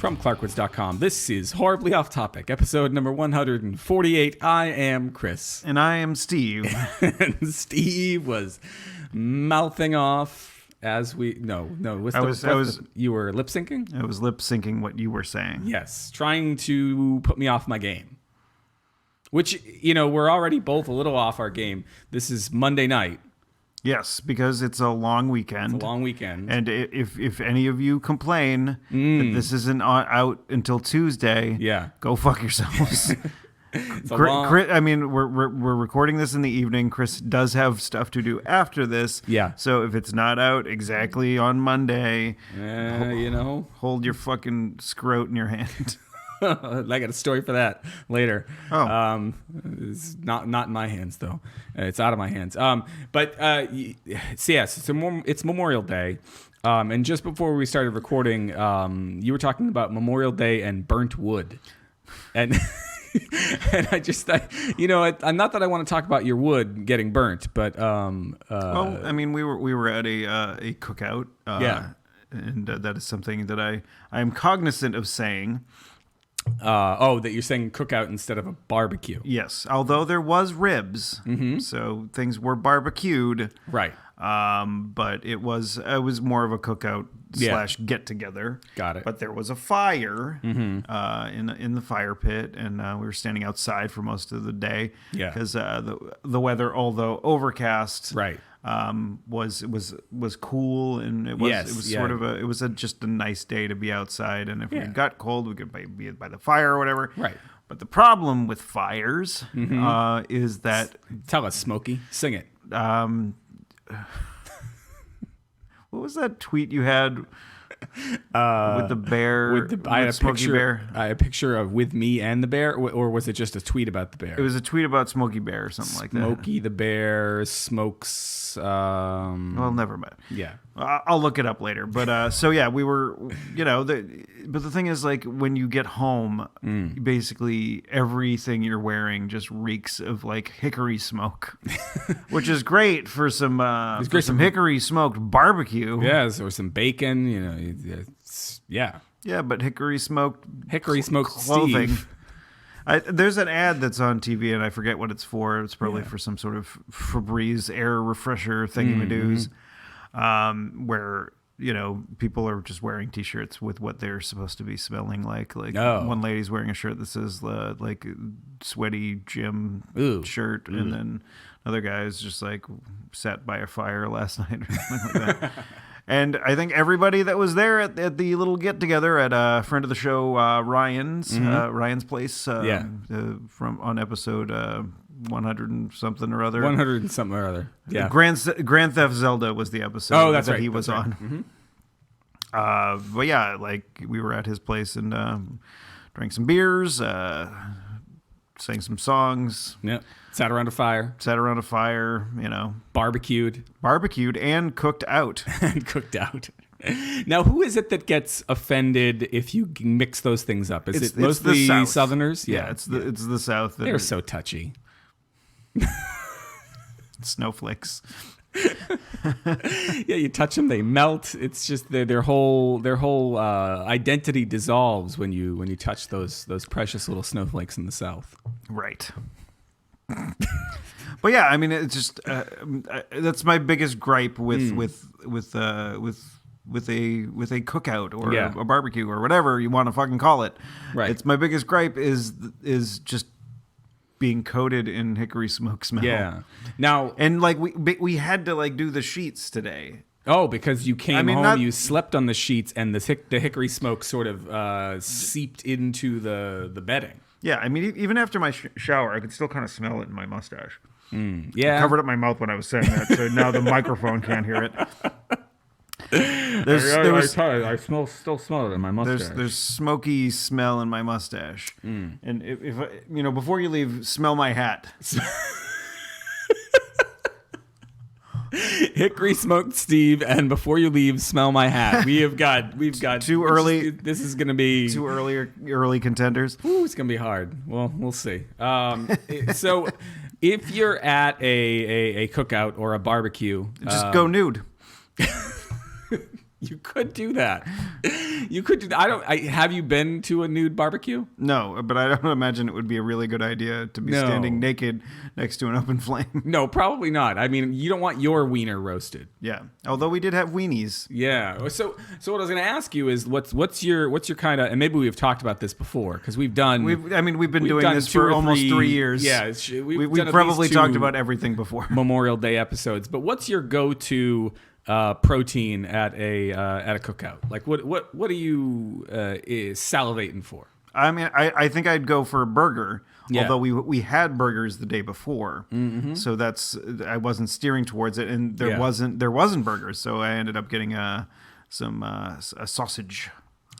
From Clarkwoods.com, this is Horribly Off Topic, episode number 148. I am Chris. And I am Steve. And Steve was mouthing off as we... No. You were lip syncing? I was lip syncing what you were saying. Yes, trying to put me off my game. Which, we're already both a little off our game. This is Monday night. Yes, because it's a long weekend. It's a long weekend. And if any of you complain that this isn't out until Tuesday, go fuck yourselves. We're recording this in the evening. Chris does have stuff to do after this. Yeah. So if it's not out exactly on Monday, hold your fucking scrot in your hand. I got a story for that later. Oh. It's not in my hands though. It's out of my hands. It's Memorial Day. And just before we started recording, you were talking about Memorial Day and burnt wood. And and I'm not that I want to talk about your wood getting burnt, but we were at a cookout. And that is something that I am cognizant of saying. That you're saying cookout instead of a barbecue. Yes, although there was ribs, so things were barbecued. Right. But it was more of a cookout / get together. Got it. But there was a fire in the fire pit, and we were standing outside for most of the day. Yeah. Because the weather, although overcast, right, was cool, and it was just a nice day to be outside, and if it got cold, we could be by the fire or whatever. Right. But the problem with fires is that... Tell us, Smokey. Sing it. What was that tweet you had with the bear? I had a Smokey Bear. I had a picture of with me and the bear, or was it just a tweet about the bear? It was a tweet about Smokey Bear or something like that. Smokey the bear smokes. Well, never mind. Yeah, I'll look it up later. But we were, but the thing is, like, when you get home, basically everything you're wearing just reeks of like hickory smoke, which is great for some hickory smoked barbecue. Yeah, or some bacon. Yeah, but hickory smoked clothing. Steve. There's an ad that's on TV, and I forget what it's for. It's probably for some sort of Febreze air refresher thingy-madoos, where, people are just wearing T-shirts with what they're supposed to be smelling like. Like, one lady's wearing a shirt that says, like, sweaty gym shirt, and then another guy is just, like, sat by a fire last night or something like that. And I think everybody that was there at the little get-together at a friend of the show, Ryan's place, from on episode 100 and something or other. 100 and something or other. Yeah. Grand Theft Zelda was the episode that he was on. Mm-hmm. But yeah, like, we were at his place and drank some beers, sang some songs. Yeah. Sat around a fire. Barbecued and cooked out. Now, who is it that gets offended if you mix those things up? It's mostly the South. Southerners? Yeah, it's the South. They're so touchy. Snowflakes. Yeah, you touch them, they melt. It's just their whole identity dissolves when you touch those precious little snowflakes in the South. Right. But yeah, I mean, it's just that's my biggest gripe with a cookout or a barbecue or whatever you want to fucking call it. Right. It's my biggest gripe is just being coated in hickory smoke smell. Yeah. Now, and like we had to like do the sheets today. Oh, because you came home, you slept on the sheets, and the hickory smoke sort of seeped into the bedding. Yeah, I mean, even after my shower, I could still kind of smell it in my mustache. Yeah. I covered up my mouth when I was saying that, so now the microphone can't hear it. I still smell it in my mustache. There's smoky smell in my mustache. And if before you leave, smell my hat. Hickory smoked Steve, and before you leave, smell my hat. We've got too early. This is going to be too early contenders. Ooh, it's going to be hard. Well, we'll see. So, if you're at a cookout or a barbecue, just go nude. You could do that. You could do that. Have you been to a nude barbecue? No, but I don't imagine it would be a really good idea to be standing naked next to an open flame. No, probably not. I mean, you don't want your wiener roasted. Yeah. Although we did have weenies. Yeah. So what I was going to ask you is what's your kind of, and maybe we've talked about this before because we've been doing this for almost 3 years. Yeah. We've probably talked about everything before. Memorial Day episodes. But what's your go-to protein at a cookout? Like what are you salivating for? I mean, I think I'd go for a burger. Yeah. Although we had burgers the day before, so I wasn't steering towards it, and there wasn't burgers, so I ended up getting a sausage.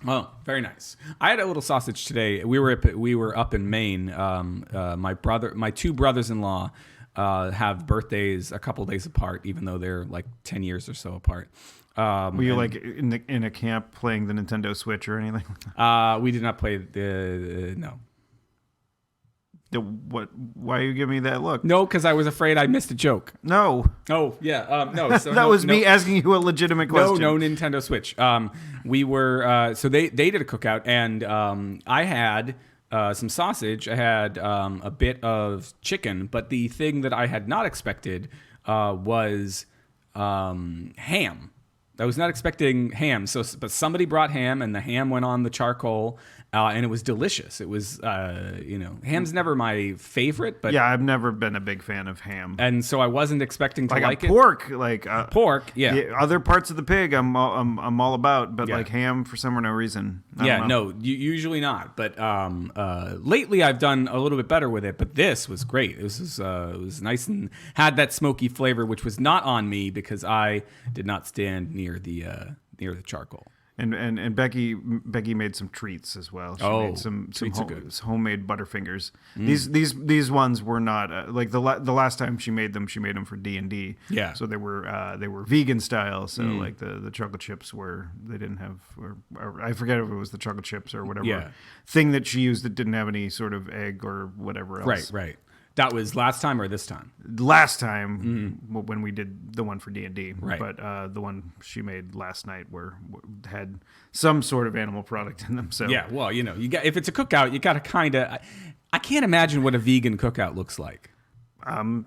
Oh, very nice. I had a little sausage today. We were up in Maine. My two brothers-in-law have birthdays a couple days apart, even though they're like 10 years or so apart. Were you like in a camp playing the Nintendo Switch or anything? We did not play no. What? Why are you giving me that look? No, because I was afraid I missed a joke. No. Oh yeah. No. So that was me asking you a legitimate question. No Nintendo Switch. We were so they did a cookout, and I had some sausage. I had a bit of chicken, but the thing that I had not expected was ham. I was not expecting ham. But somebody brought ham, and the ham went on the charcoal, and it was delicious. It was, ham's never my favorite, but yeah, I've never been a big fan of ham, and so I wasn't expecting to like pork, it. Pork, yeah. Other parts of the pig, I'm all about, but like ham for some or no reason. Usually not. But lately I've done a little bit better with it. But this was great. It was nice and had that smoky flavor, which was not on me because I did not stand near the charcoal. And Becky made some treats as well. She made some homemade Butterfingers. These ones were not like the last time she made them for D&D. Yeah. So they were vegan style. So like the chocolate chips they didn't have or I forget if it was the chocolate chips or whatever thing that she used that didn't have any sort of egg or whatever else. Right. That was last time or this time? Last time when we did the one for D&D. Right. But the one she made last night had some sort of animal product in them. So yeah, well, if it's a cookout, you got to kind of. I can't imagine what a vegan cookout looks like.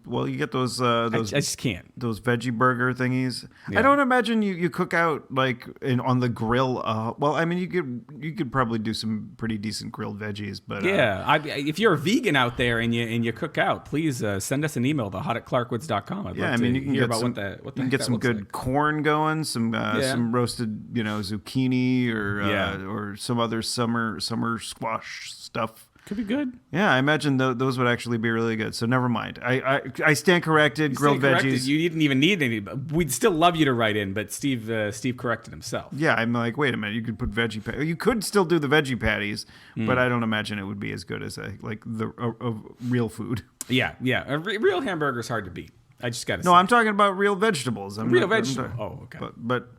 Well, you get those. I just can't. Those veggie burger thingies. Yeah. I don't imagine you cook out like on the grill. Well, I mean, you could probably do some pretty decent grilled veggies, but if you're a vegan out there and you cook out, please send us an email to hot@clarkwoods.com. I'd love to hear about what the you can get some good corn going, some roasted zucchini or some other summer squash stuff. Could be good. Yeah, I imagine those would actually be really good. So never mind. I stand corrected. Grilled veggies. You didn't even need any. We'd still love you to write in, but Steve corrected himself. Yeah, I'm like, wait a minute. You could put veggie. You could still do the veggie patties, but I don't imagine it would be as good as a real food. Yeah. A real hamburger is hard to beat. I just got to say. No, I'm talking about real vegetables. Real vegetables. Oh, okay. But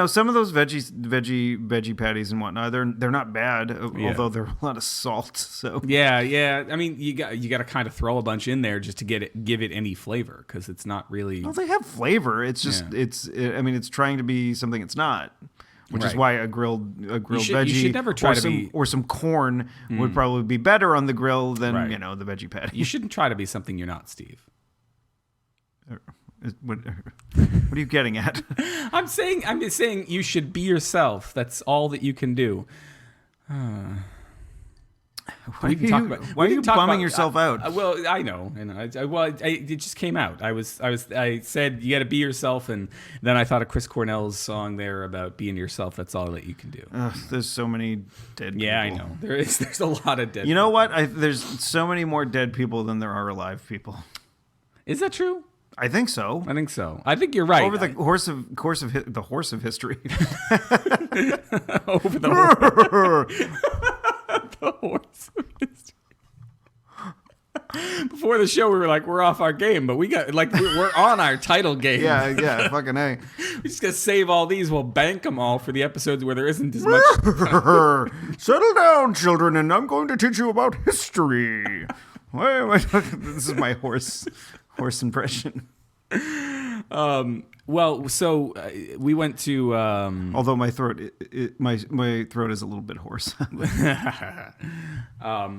some of those veggie patties and whatnot, they're not bad, although they're a lot of salt. So yeah. I mean, you got to kind of throw a bunch in there just to give it any flavor because it's not really. Well, they have flavor. It's just it's trying to be something it's not, which is why a grilled veggie. You should never try or some corn would probably be better on the grill than the veggie patty. You shouldn't try to be something you're not, Steve. What are you getting at? I'm just saying you should be yourself. That's all that you can do. Why are you bumming yourself out? Well, I know, and it just came out. I said you got to be yourself, and then I thought of Chris Cornell's song there about being yourself. That's all that you can do. There's so many dead people. Yeah, I know. There's a lot of dead. You know what? There's so many more dead people than there are alive people. Is that true? I think so. I think you're right. Over the horse of history. Over the horse of history. Before the show, we were like, we're off our game, but we're on our title game. Yeah, fucking A. We just gotta save all these. We'll bank them all for the episodes where there isn't as much. Settle down, children, and I'm going to teach you about history. Why am I talking? This is my horse impression. Well, so we went to. Although my throat, my throat is a little bit hoarse.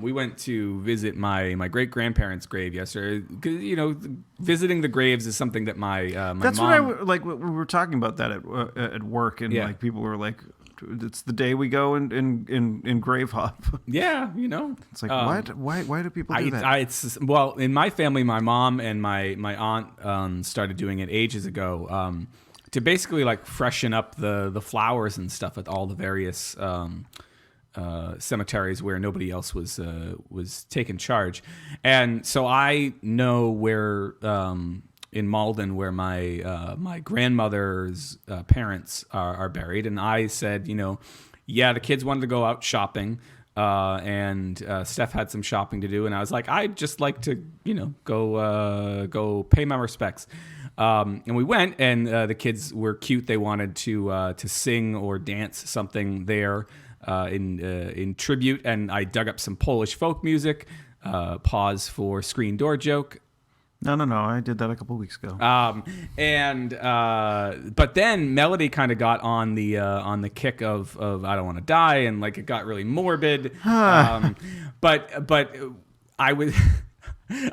We went to visit my great grandparents' grave yesterday. 'Cause, visiting the graves is something that my That's mom. what like. We were talking about that at work, and Yeah. like people were like, "It's the day we go in grave hop." Yeah, It's like what? Why do people do that? Well, in my family, my mom and my aunt started doing it ages ago to basically like freshen up the flowers and stuff at all the various cemeteries where nobody else was taking charge. And so I know where in Malden where my grandmother's parents are buried, and I said, yeah, the kids wanted to go out shopping. And Steph had some shopping to do, and I was like, I'd just like to, go pay my respects. And we went, and the kids were cute. They wanted to sing or dance something there in tribute, and I dug up some Polish folk music. Pause for screen door joke. No. I did that a couple weeks ago. But then Melody kind of got on the kick of I don't want to die, and like it got really morbid. But I was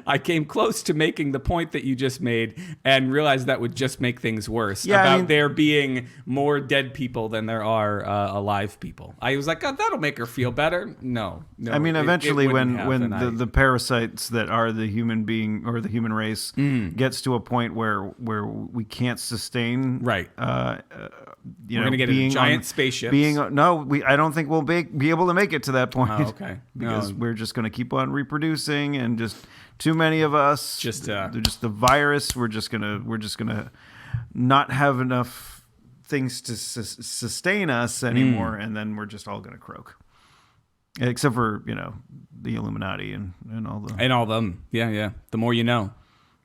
I came close to making the point that you just made and realized that would just make things worse about there being more dead people than there are alive people. I was like, oh, that'll make her feel better. No. I mean, eventually when the parasites that are the human being or the human race gets to a point where we can't sustain. Right. We're going to get a giant spaceship. I don't think we'll be able to make it to that point. Oh, okay. Because we're just going to keep on reproducing, and just too many of us. They're just the virus. We're just gonna not have enough things to sustain us anymore, and then we're just all gonna croak. Except for the Illuminati and all them. Yeah. The more you know.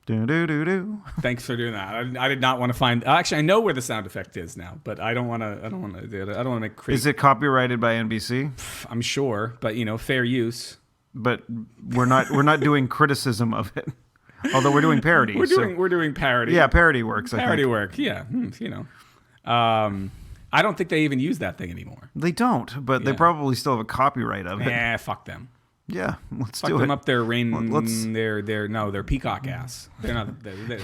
Do. Thanks for doing that. I did not want to find. Actually, I know where the sound effect is now, but I don't want to. I don't want to do it. I don't want to make crazy. Is it copyrighted by NBC? I'm sure, but fair use. But we're not doing criticism of it. Although we're doing parody. We're doing parody. Yeah, parody works. Parody work. Yeah, I don't think they even use that thing anymore. They don't, but they probably still have a copyright of it. Fuck them. Yeah, let's Fuck do them it. Up their their peacock ass. They're not.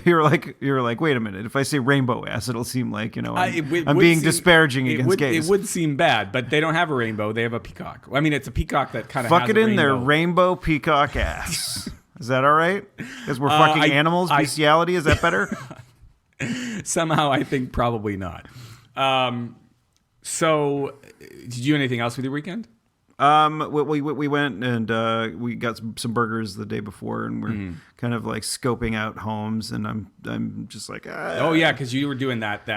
You're like, wait a minute. If I say rainbow ass, it'll seem like I'm being disparaging against gays. It would seem bad, but they don't have a rainbow. They have a peacock. I mean, it's a peacock that kind of fuck has it a in rainbow. their rainbow peacock ass. Is that all right? Because we're fucking animals. Bestiality, is that better? Somehow, I think probably not. So, did you do anything else with your weekend? We went and we got some burgers the day before, and we're kind of like scoping out homes, and I'm just like, oh yeah, because you were doing that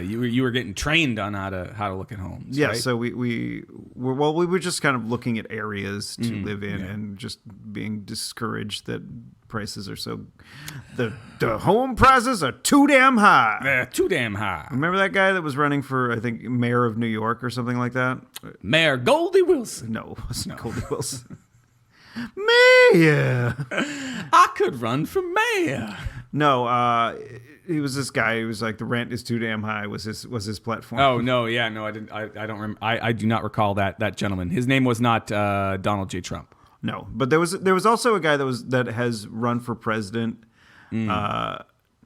you were getting trained on how to look at homes. Yeah, right? so we were just kind of looking at areas to live in, and just being discouraged that prices are so the home prices are too damn high. They're too damn high. Remember that guy that was running for, I think, mayor of New York or something like that? Mayor Goldie Wilson. No, it wasn't Goldie Wilson. Mayor. I could run for mayor. No, he was this guy who was like, the rent is too damn high was his platform. Oh no, yeah, no, I didn't. I don't remember. I do not recall that gentleman. His name was not Donald J. Trump. No, but there was also a guy that has run for president, and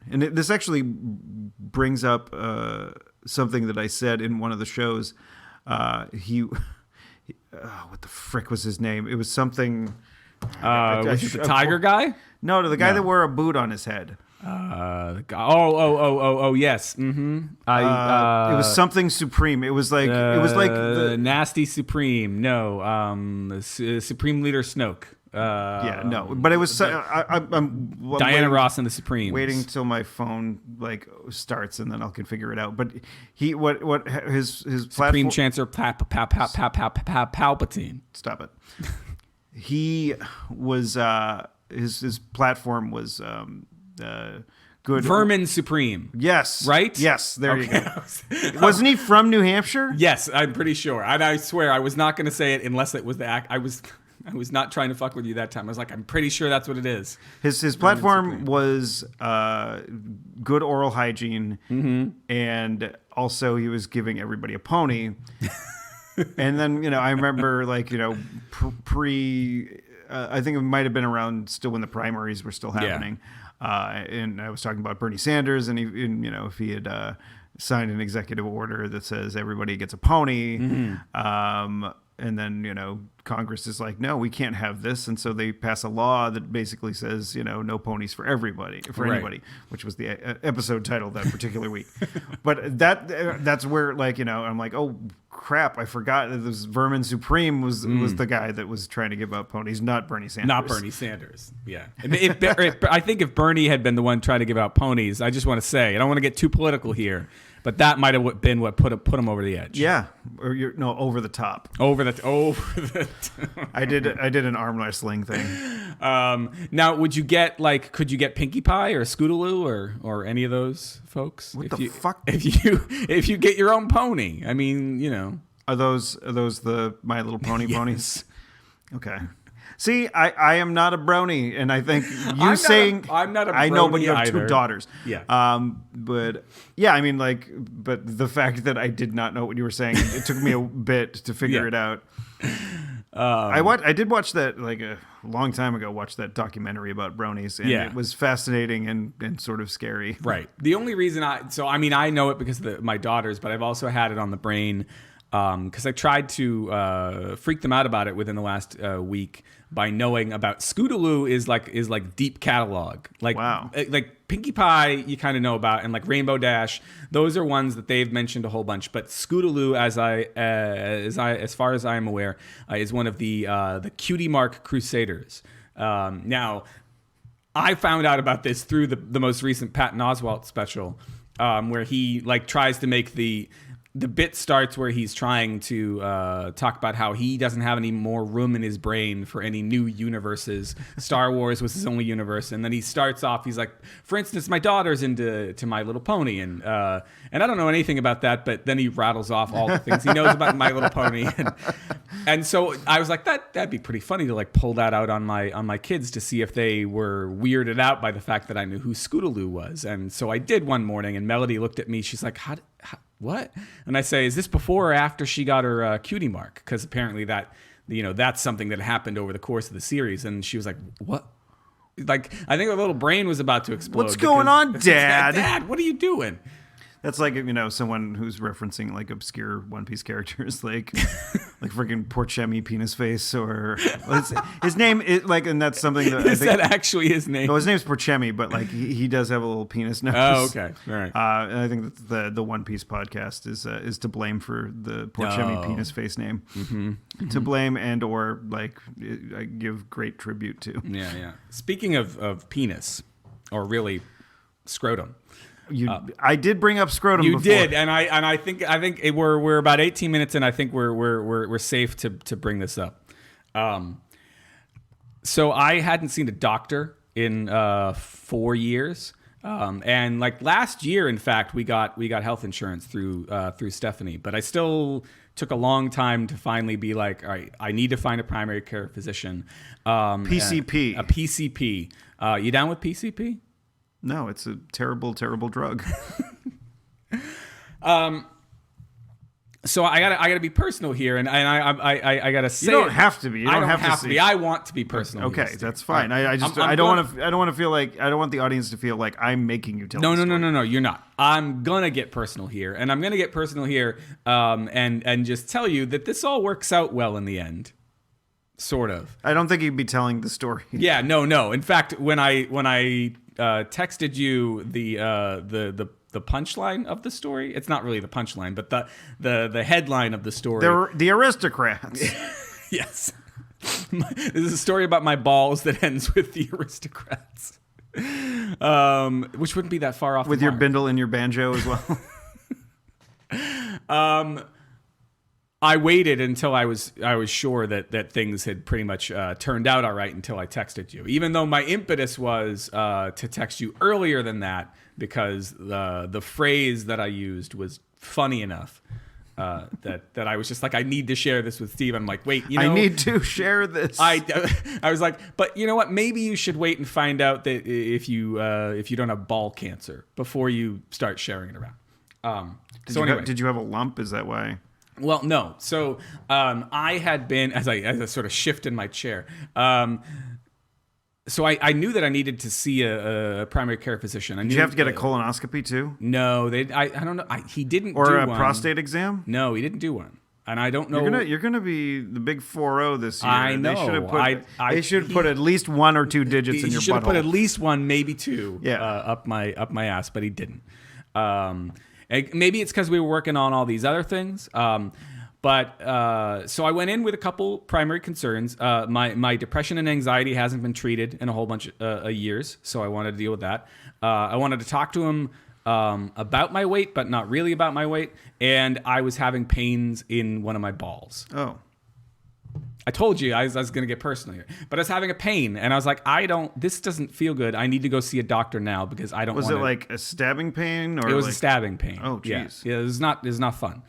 this actually brings up something that I said in one of the shows. What the frick was his name? It was something. Was it the tiger guy? No, the guy that wore a boot on his head. The guy. Oh, yes. Mm-hmm. It was something Supreme. It was like the Nasty Supreme. No, Supreme Leader Snoke. Yeah, no, but it was. I'm Diana Ross and the Supremes. Waiting till my phone starts, and then I can figure it out. But his Supreme platform. Chancellor Palpatine. Stop it. He was his platform was good. Vermin Supreme. Yes. Right? Yes. There you go. Wasn't he from New Hampshire? Yes, I'm pretty sure. And I swear I was not going to say it unless it was the act. I was not trying to fuck with you that time. I was like, I'm pretty sure that's what it is. His platform was good oral hygiene, and also he was giving everybody a pony. And then, I remember I think it might have been around still when the primaries were still happening. And I was talking about Bernie Sanders, and if he had signed an executive order that says everybody gets a pony, and then, Congress is like, no, we can't have this. And so they pass a law that basically says, no ponies for anybody, which was the episode title that particular week. But that's where, I'm like, oh, crap, I forgot that this Vermin Supreme was the guy that was trying to give out ponies, not Bernie Sanders. Not Bernie Sanders, yeah. I think if Bernie had been the one trying to give out ponies, I just want to say, I don't want to get too political here, but that might have been what put him over the edge. Yeah, or over the top. Over the. I did an arm wrestling thing. Now, could you get Pinkie Pie or Scootaloo or any of those folks? What the fuck? If you get your own pony, I mean, Are those the My Little Pony ponies? Okay. See, I am not a brony, and I think I'm not a brony. I know, but you have either. two daughters. Yeah. But yeah, I mean, but the fact that I did not know what you were saying, it took me a bit to figure it out. I did watch that a long time ago. Watched that documentary about bronies, and it was fascinating and sort of scary. Right. The only reason I know it because of my daughters, but I've also had it on the brain because I tried to freak them out about it within the last week by knowing about Scootaloo is like deep catalog. Wow. Like Pinkie Pie, you kind of know about, and like Rainbow Dash, those are ones that they've mentioned a whole bunch. But Scootaloo, as far as I am aware, is one of the Cutie Mark Crusaders. Now, I found out about this through the most recent Patton Oswalt special, where he tries to make the bit starts where he's trying to talk about how he doesn't have any more room in his brain for any new universes. Star Wars was his only universe, and then he starts off. He's like, for instance, my daughter's into My Little Pony, and I don't know anything about that. But then he rattles off all the things he knows about My Little Pony, and so I was like, that'd be pretty funny to pull that out on my kids to see if they were weirded out by the fact that I knew who Scootaloo was. And so I did one morning, and Melody looked at me. She's like, how what? And I say, is this before or after she got her cutie mark? Because apparently that's something that happened over the course of the series. And she was like, what? I think her little brain was about to explode. What's going on, Dad? Dad, what are you doing? That's like, someone who's referencing obscure One Piece characters, like freaking Porchemi Penis Face, or his name is and that's something that is that actually his name? No, his name's Porchemi, but he does have a little penis nose. Oh, okay, all right. And I think that the One Piece podcast is to blame for the Porchemi Penis Face name. Mm-hmm. To blame or I give great tribute to. Yeah. Speaking of penis, or really scrotum. I did bring up scrotum. You before. did, and I think we're about 18 minutes in. I think we're safe to bring this up. So I hadn't seen a doctor in 4 years, and last year, in fact, we got health insurance through Stephanie, but I still took a long time to finally be like, all right, I need to find a primary care physician. PCP. A PCP. You down with PCP? No, it's a terrible, terrible drug. So I gotta be personal here, and I gotta say, you don't have to be. You don't have to be. I want to be personal. Okay, here, that's fine. I don't want to feel like I don't want the audience to feel like I'm making you tell. No. You're not. I'm gonna get personal here, and I'm gonna get personal here, and just tell you that this all works out well in the end. Sort of. I don't think you'd be telling the story. Yeah, no. In fact, when I texted you the punchline of the story, it's not really the punchline, but the headline of the story. They're the aristocrats. Yes. This is a story about my balls that ends with the aristocrats. Which wouldn't be that far off. With your bindle and your banjo as well. I waited until I was sure that things had pretty much turned out all right until I texted you. Even though my impetus was to text you earlier than that because the phrase that I used was funny enough that I was just like, I need to share this with Steve. I'm like, wait, I need to share this. I was like, but you know what? Maybe you should wait and find out that if you don't have ball cancer before you start sharing it around. Did you have a lump? Is that why? Well, no. So I had been, as I sort of shift in my chair. So I knew that I needed to see a primary care physician. Did you have to get a colonoscopy too? No, I don't know. He didn't or do a one. prostate exam? No, he didn't do one. And I don't know. You're gonna be the big 4-0 this year. I know. They should put at least 1 or 2 digits in your butthole. He should have put at least 1, maybe 2, Yeah. up my ass, but he didn't. Maybe it's because we were working on all these other things. But so I went in with a couple primary concerns. My depression and anxiety hasn't been treated in a whole bunch of years, so I wanted to deal with that. I wanted to talk to him about my weight, but not really about my weight. And I was having pains in one of my balls. Oh. I told you I was going to get personal here, but I was having a pain, and I was like, this doesn't feel good. I need to go see a doctor now because I don't want to. Was it like a stabbing pain? Or it was a stabbing pain. Oh, jeez. Yeah, it was not fun.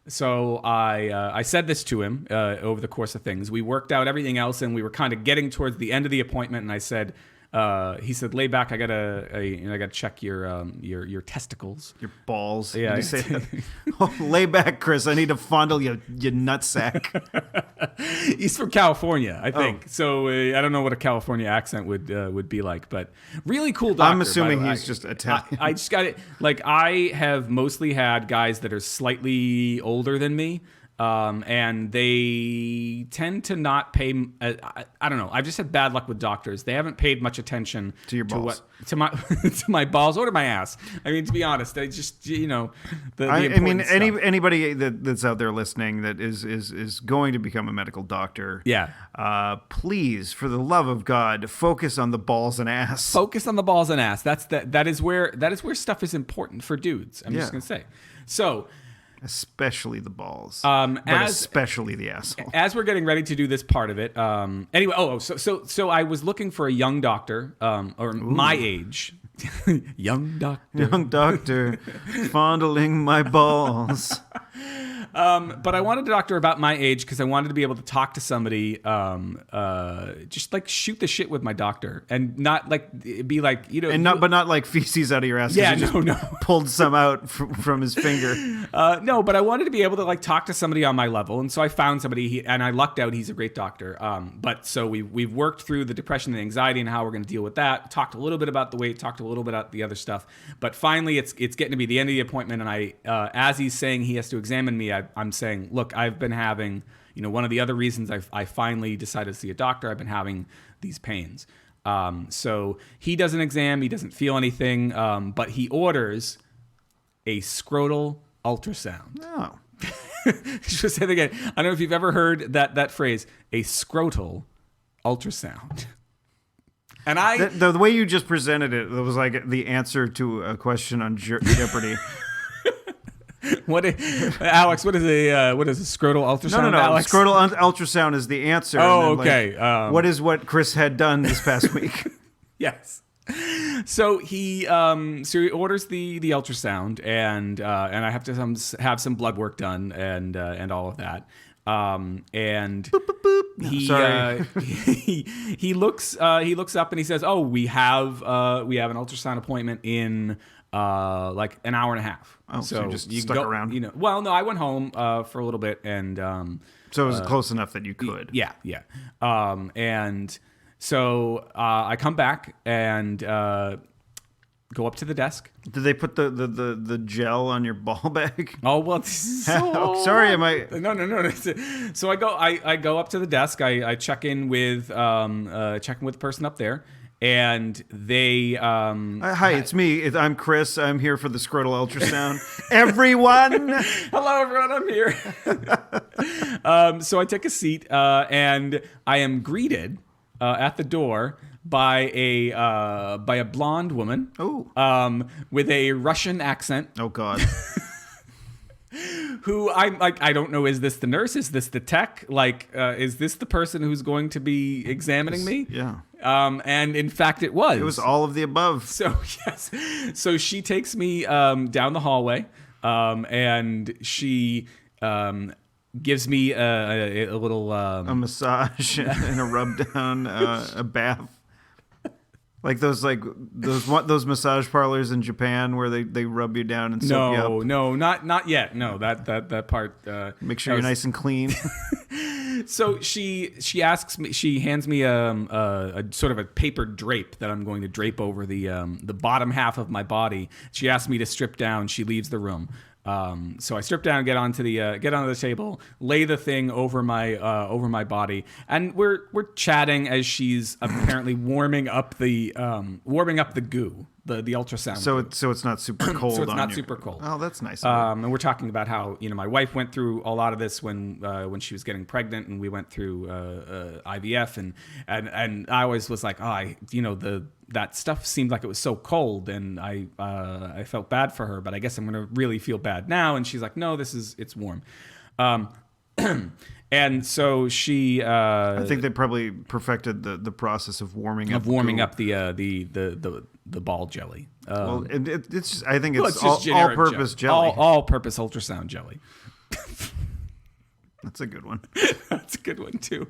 So I said this to him over the course of things. We worked out everything else, and we were kind of getting towards the end of the appointment. And I said, he said, "Lay back. I gotta check your testicles, your balls." Yeah, Did you say that? Oh, lay back, Chris. I need to fondle your nutsack. He's from California, I think. Oh. So I don't know what a California accent would be like, but really cool doctor. I'm assuming he's just Italian. I just got it. Like, I have mostly had guys that are slightly older than me. And they tend to not pay. I don't know. I've just had bad luck with doctors. They haven't paid much attention to your balls, to my balls, or to my ass. I mean, to be honest, they just anybody that's out there listening that is going to become a medical doctor. Yeah. Please, for the love of God, focus on the balls and ass. Focus on the balls and ass. That is where stuff is important for dudes. I'm just gonna say. So. Especially the balls, especially the asshole. As we're getting ready to do this part of it, anyway. So I was looking for a young doctor, or my age, young doctor, fondling my balls. But I wanted a doctor about my age because I wanted to be able to talk to somebody, just like shoot the shit with my doctor, and not like be like, but not like feces out of your ass. Yeah, no. Pulled some out from his finger. No, but I wanted to be able to like talk to somebody on my level, and so I found somebody, and I lucked out. He's a great doctor. But so we've worked through the depression and anxiety and how we're going to deal with that. Talked a little bit about the weight. Talked a little bit about the other stuff. But finally, it's getting to be the end of the appointment, and as he's saying he has to examine me, I'm saying, look, I've been having, one of the other reasons I finally decided to see a doctor, I've been having these pains. So he does an exam, he doesn't feel anything, but he orders a scrotal ultrasound. Oh. Just say it again. I don't know if you've ever heard that phrase, a scrotal ultrasound. And the way you just presented it was like the answer to a question on Jeopardy. Alex, what is a scrotal ultrasound? No. Alex? Scrotal ultrasound is the answer. Oh, okay. What is what Chris had done this past week? Yes. So he orders the ultrasound, and I have to have some blood work done and all of that. And boop, boop, boop. No, he looks up and he says, "Oh, we have an ultrasound appointment in like an hour and a half." Oh, so you just stuck around? Well, no, I went home for a little bit, and so it was close enough that you could. Yeah. And so I come back and go up to the desk. Did they put the gel on your ball bag? Oh, well, sorry, am I? No. So I go up to the desk. I check in with the person up there. And they hi, it's me. I'm Chris. I'm here for the scrotal ultrasound. Everyone, hello everyone. I'm here. So I take a seat, and I am greeted at the door by a blonde woman. Oh, with a Russian accent. Oh God. Who I'm like, I don't know. Is this the nurse? Is this the tech? Like, is this the person who's going to be examining me? Yeah. And in fact, it was. It was all of the above. So yes. So she takes me down the hallway And she gives me a little A massage and a rub down, a bath. Like those massage parlors in Japan where they rub you down and soak you up. No, not yet. No, that part. Make sure you're nice and clean. So she hands me a sort of a paper drape that I'm going to drape over the bottom half of my body. She asks me to strip down. She leaves the room. So I strip down, get onto the table, lay the thing over my body, and we're chatting as she's apparently warming up the goo, the ultrasound. So it's not super cold. So it's on not you. super cold. Oh, that's nice. And we're talking about how my wife went through a lot of this when she was getting pregnant, and we went through IVF, and I always was like, that stuff seemed like it was so cold, and I felt bad for her, but I guess I'm gonna really feel bad now. And she's like, no, it's warm. And so she I think they probably perfected the process of warming up the ball jelly. Well, it's just, I think it's just generic all-purpose jelly. All-purpose ultrasound jelly. That's a good one. That's a good one too.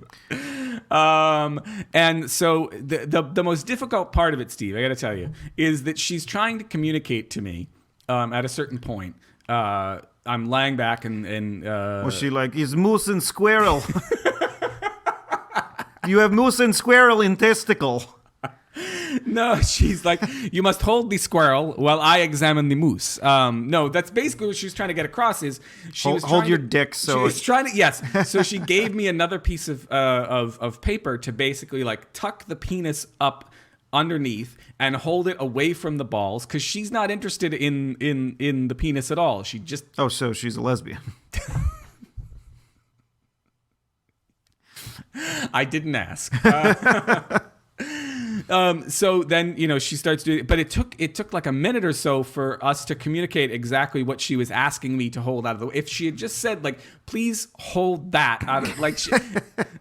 And so the most difficult part of it, Steve, I got to tell you, is that she's trying to communicate to me at a certain point. I'm lying back and was she like, is moose and squirrel? You have moose and squirrel in testicle. No, she's like, you must hold the squirrel while I examine the moose. No, that's basically what she was trying to get across. Is she was hold trying your to, dick? So she was trying to, yes. So she gave me another piece of paper to basically like tuck the penis up underneath and hold it away from the balls, because she's not interested in the penis at all. She just so she's a lesbian. I didn't ask. So then, she starts doing it, but it took like a minute or so for us to communicate exactly what she was asking me to hold out of the way. If she had just said like, please hold that out of, like,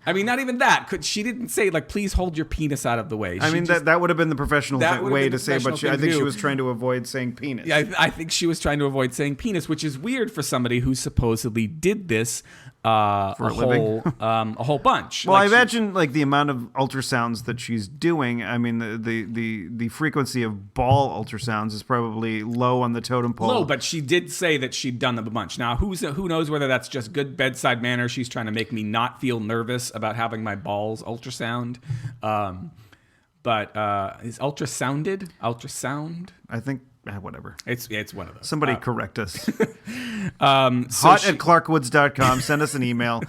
not even that. She didn't say like, please hold your penis out of the way. That would have been the professional way to say, but I think she was trying to avoid saying penis. Yeah, I think she was trying to avoid saying penis, which is weird for somebody who supposedly did this a whole bunch. Well, I imagine like the amount of ultrasounds that she's doing. I mean, the frequency of ball ultrasounds is probably low on the totem pole. Low, but she did say that she'd done them a bunch. Now, who knows whether that's just good bedside manner? She's trying to make me not feel nervous about having my balls ultrasound. But is ultrasound? I think. Whatever. It's one of those. Somebody correct us. Hot at clarkwoods.com. Send us an email.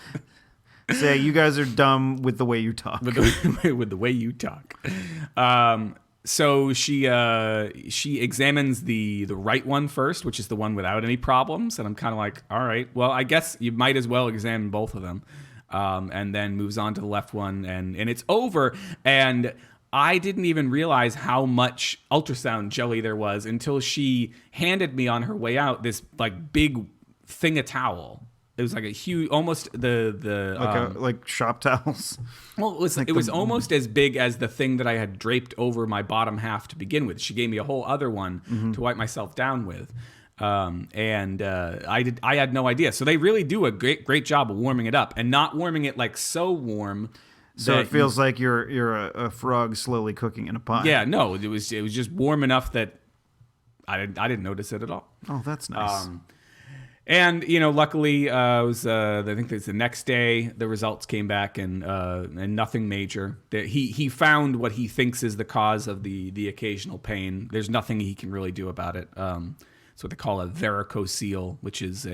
Say you guys are dumb with the way you talk. With the way you talk. So she examines the right one first, which is the one without any problems, and I'm kind of like, all right, well, I guess you might as well examine both of them, and then moves on to the left one, and it's over. And I didn't even realize how much ultrasound jelly there was until she handed me on her way out this like big thing of towel. It was like a huge, almost like shop towels. Well, it was almost as big as the thing that I had draped over my bottom half to begin with. She gave me a whole other one to wipe myself down with. I had no idea. So they really do a great job of warming it up, and not warming it like so warm. So it feels like you're a frog slowly cooking in a pot. Yeah, no, it was just warm enough that I didn't notice it at all. Oh, that's nice. And luckily, I think it's the next day the results came back, and nothing major. That he found what he thinks is the cause of the occasional pain. There's nothing he can really do about it. It's what they call a varicocele, which is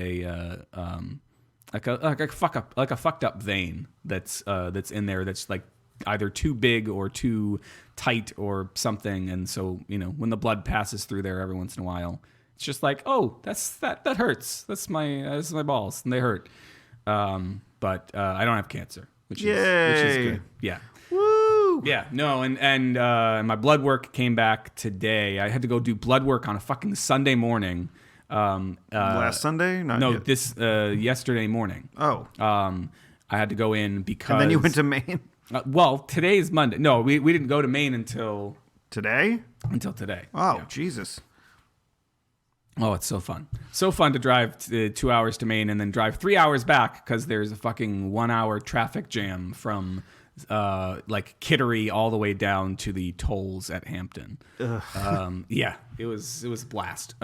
like a fucked up vein that's in there that's like either too big or too tight or something. And so when the blood passes through there every once in a while, it's just like, oh, that hurts. That's my balls and they hurt. But I don't have cancer, which is good. Yeah. Woo! Yeah, no, and my blood work came back today. I had to go do blood work on a fucking Sunday morning. Last Sunday? No, this yesterday morning. Oh. I had to go in because. And then you went to Maine? Well, today is Monday. No, we didn't go to Maine until today. Until today. Oh, yeah. Jesus. Oh, it's so fun. So fun to drive 2 hours to Maine and then drive 3 hours back because there's a fucking 1 hour traffic jam from like Kittery all the way down to the tolls at Hampton. Yeah, it was a blast.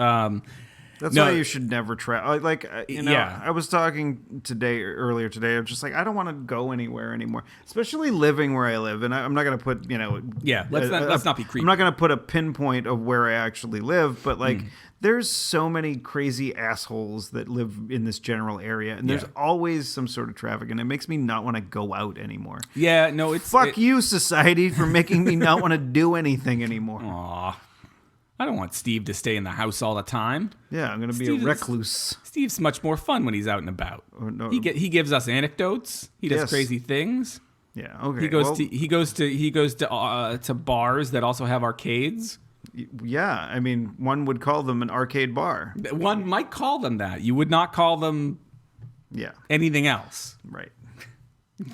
That's why you should never travel. Like, I was talking earlier today. I'm just like, I don't want to go anywhere anymore, especially living where I live. And I'm not going to put, let's not be creepy. I'm not going to put a pinpoint of where I actually live, but like, there's so many crazy assholes that live in this general area, and there's always some sort of traffic, and it makes me not want to go out anymore. Yeah, no, Fuck you, society, for making me not want to do anything anymore. Aw. I don't want Steve to stay in the house all the time. Yeah, I'm going to be a recluse. Steve's much more fun when he's out and about. No. He gives us anecdotes. He does crazy things. Yeah, okay. He goes to bars that also have arcades. Yeah, I mean, one would call them an arcade bar. One might call them that. You would not call them anything else. Right.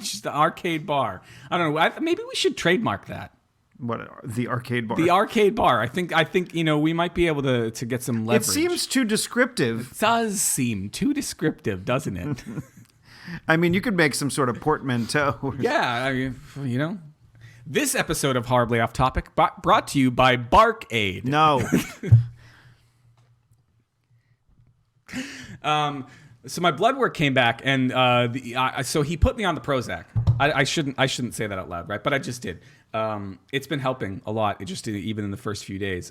Just the arcade bar. I don't know. Maybe we should trademark that. What, the arcade bar? The arcade bar. I think we might be able to get some leverage. It seems too descriptive. It does seem too descriptive, doesn't it? I mean, you could make some sort of portmanteau. Yeah, I mean, This episode of Horribly Off Topic brought to you by Bark-Aid. No. So my blood work came back, and so he put me on the Prozac. I shouldn't say that out loud, right? But I just did. It's been helping a lot. It just did, even in the first few days,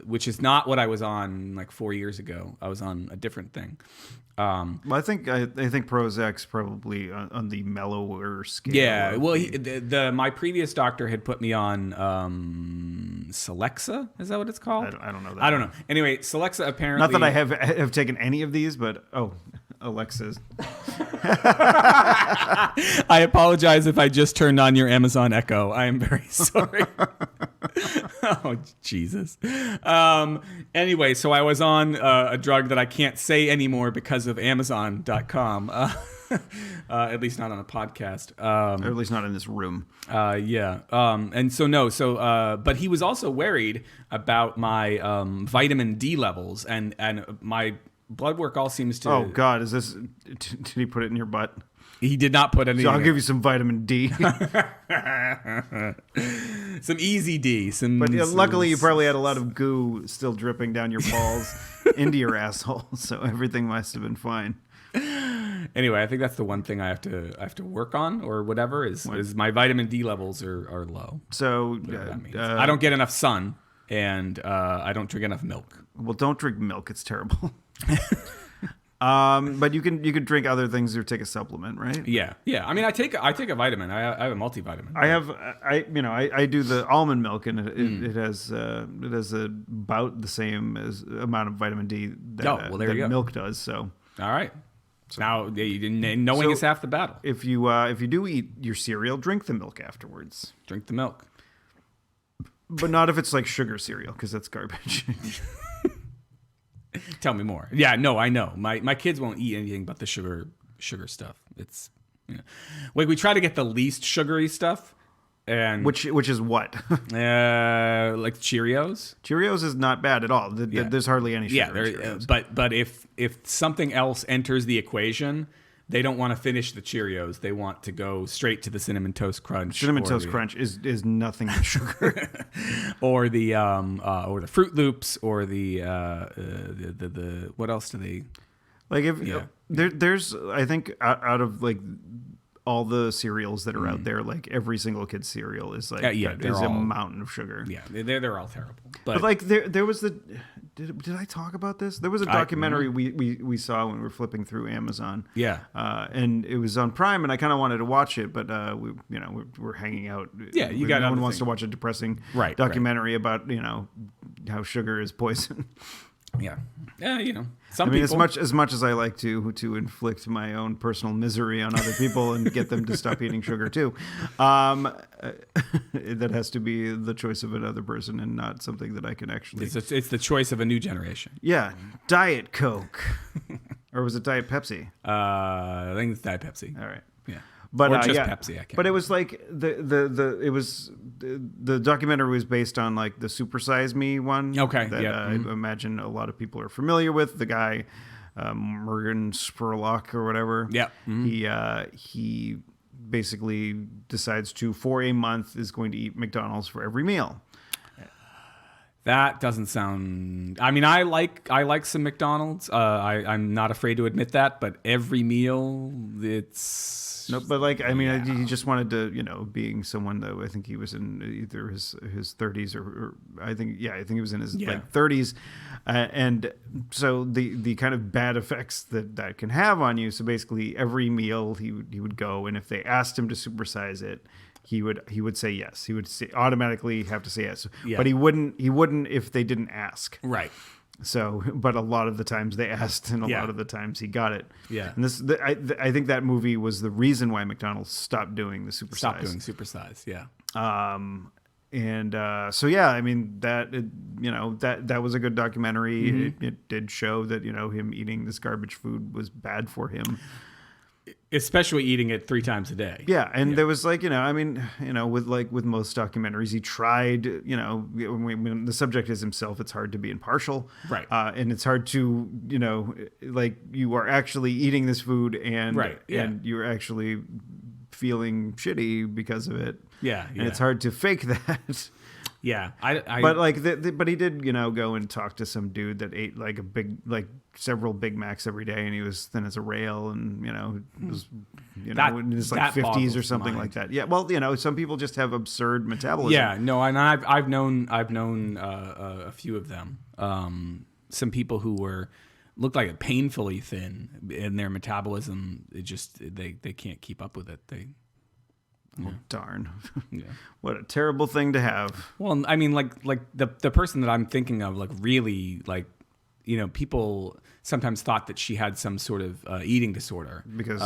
which is not what I was on like 4 years ago. I was on a different thing. Well, I think Prozac's probably on the mellower scale. Yeah. Well, my previous doctor had put me on Celexa. Is that what it's called? I don't know that. I don't know. Anyway, Celexa apparently. Not that I have taken any of these, but Alexa's. I apologize if I just turned on your Amazon Echo. I am very sorry. Oh, Jesus. Anyway, so I was on a drug that I can't say anymore because of Amazon.com. At least not on a podcast. Or at least not in this room. Yeah. And so but he was also worried about my vitamin D levels and my blood work all seems to... Oh, God. Is this... Did he put it in your butt? He did not put any... So I'll give you some vitamin D. Some easy D. But luckily, you probably had a lot of goo still dripping down your balls into your asshole, so everything must have been fine. Anyway, I think that's the one thing I have to work on, or whatever, is my vitamin D levels are low. So that means. I don't get enough sun, and I don't drink enough milk. Well, don't drink milk; it's terrible. But you can drink other things or take a supplement, right? Yeah. I mean, I take a vitamin. I have a multivitamin. I do the almond milk, and it has about the same as amount of vitamin D that milk does. So all right. Now knowing is half the battle. If you do eat your cereal, drink the milk afterwards. Drink the milk, but not if it's like sugar cereal, because that's garbage. Tell me more. Yeah, no, I know. My kids won't eat anything but the sugar stuff. It's we try to get the least sugary stuff, and which is what? Like Cheerios. Cheerios is not bad at all. There's hardly any sugar. Yeah, but if something else enters the equation, they don't want to finish the Cheerios. They want to go straight to the Cinnamon Toast Crunch. Cinnamon Toast Crunch is nothing but sugar. or the Fruit Loops, or the what else do they like? There's I think out of like all the cereals that are out there, like every single kid's cereal is like a mountain of sugar. Yeah, they're all terrible. But like there was did I talk about this? There was a documentary we saw when we were flipping through Amazon. Yeah. And it was on Prime, and I kind of wanted to watch it, but we're hanging out. Yeah, no one wants to watch a depressing documentary about how sugar is poison. Yeah. Yeah, people. As much as I like to inflict my own personal misery on other people and get them to stop eating sugar too, that has to be the choice of another person and not something that I can actually. It's the choice of a new generation. Yeah, Diet Coke, or was it Diet Pepsi? I think it's Diet Pepsi. All right. Yeah. But Or just yeah, Pepsi, I can't but it was like the documentary was based on like the Super Size Me one. Okay, that yeah. I imagine a lot of people are familiar with. The guy Morgan Spurlock or whatever. Yeah. He basically decides to for a month is going to eat McDonald's for every meal. That doesn't sound. I mean, I like some McDonald's. I'm not afraid to admit that. But every meal, it's No, but like I mean, he just wanted to, being someone that I think he was in either his 30s or I think he was in his like 30s, and so the kind of bad effects that can have on you. So basically, every meal he would go, and if they asked him to supersize it, he would say yes. He would automatically have to say yes, but he wouldn't if they didn't ask. right. So, but a lot of the times they asked, and a lot of the times he got it. Yeah. And I think that movie was the reason why McDonald's stopped doing the supersize. Stop doing supersize. Yeah. So yeah, I mean that was a good documentary. It did show that him eating this garbage food was bad for him. Especially eating it 3 times a day. Yeah, and there was like with most documentaries, he tried. When the subject is himself, it's hard to be impartial, Right. And it's hard to like you are actually eating this food and and you're actually feeling shitty because of it. Yeah, and it's hard to fake that. Yeah, but like, but he did, go and talk to some dude that ate like several Big Macs every day, and he was thin as a rail, and was in his like 50s or something like that. Yeah, well, some people just have absurd metabolism. Yeah, no, and I've known a few of them. Some people who looked like painfully thin in their metabolism. It just they can't keep up with it. Oh, darn. Yeah. What a terrible thing to have. Well, I mean, like the person that I'm thinking of, like really, like, people sometimes thought that she had some sort of eating disorder because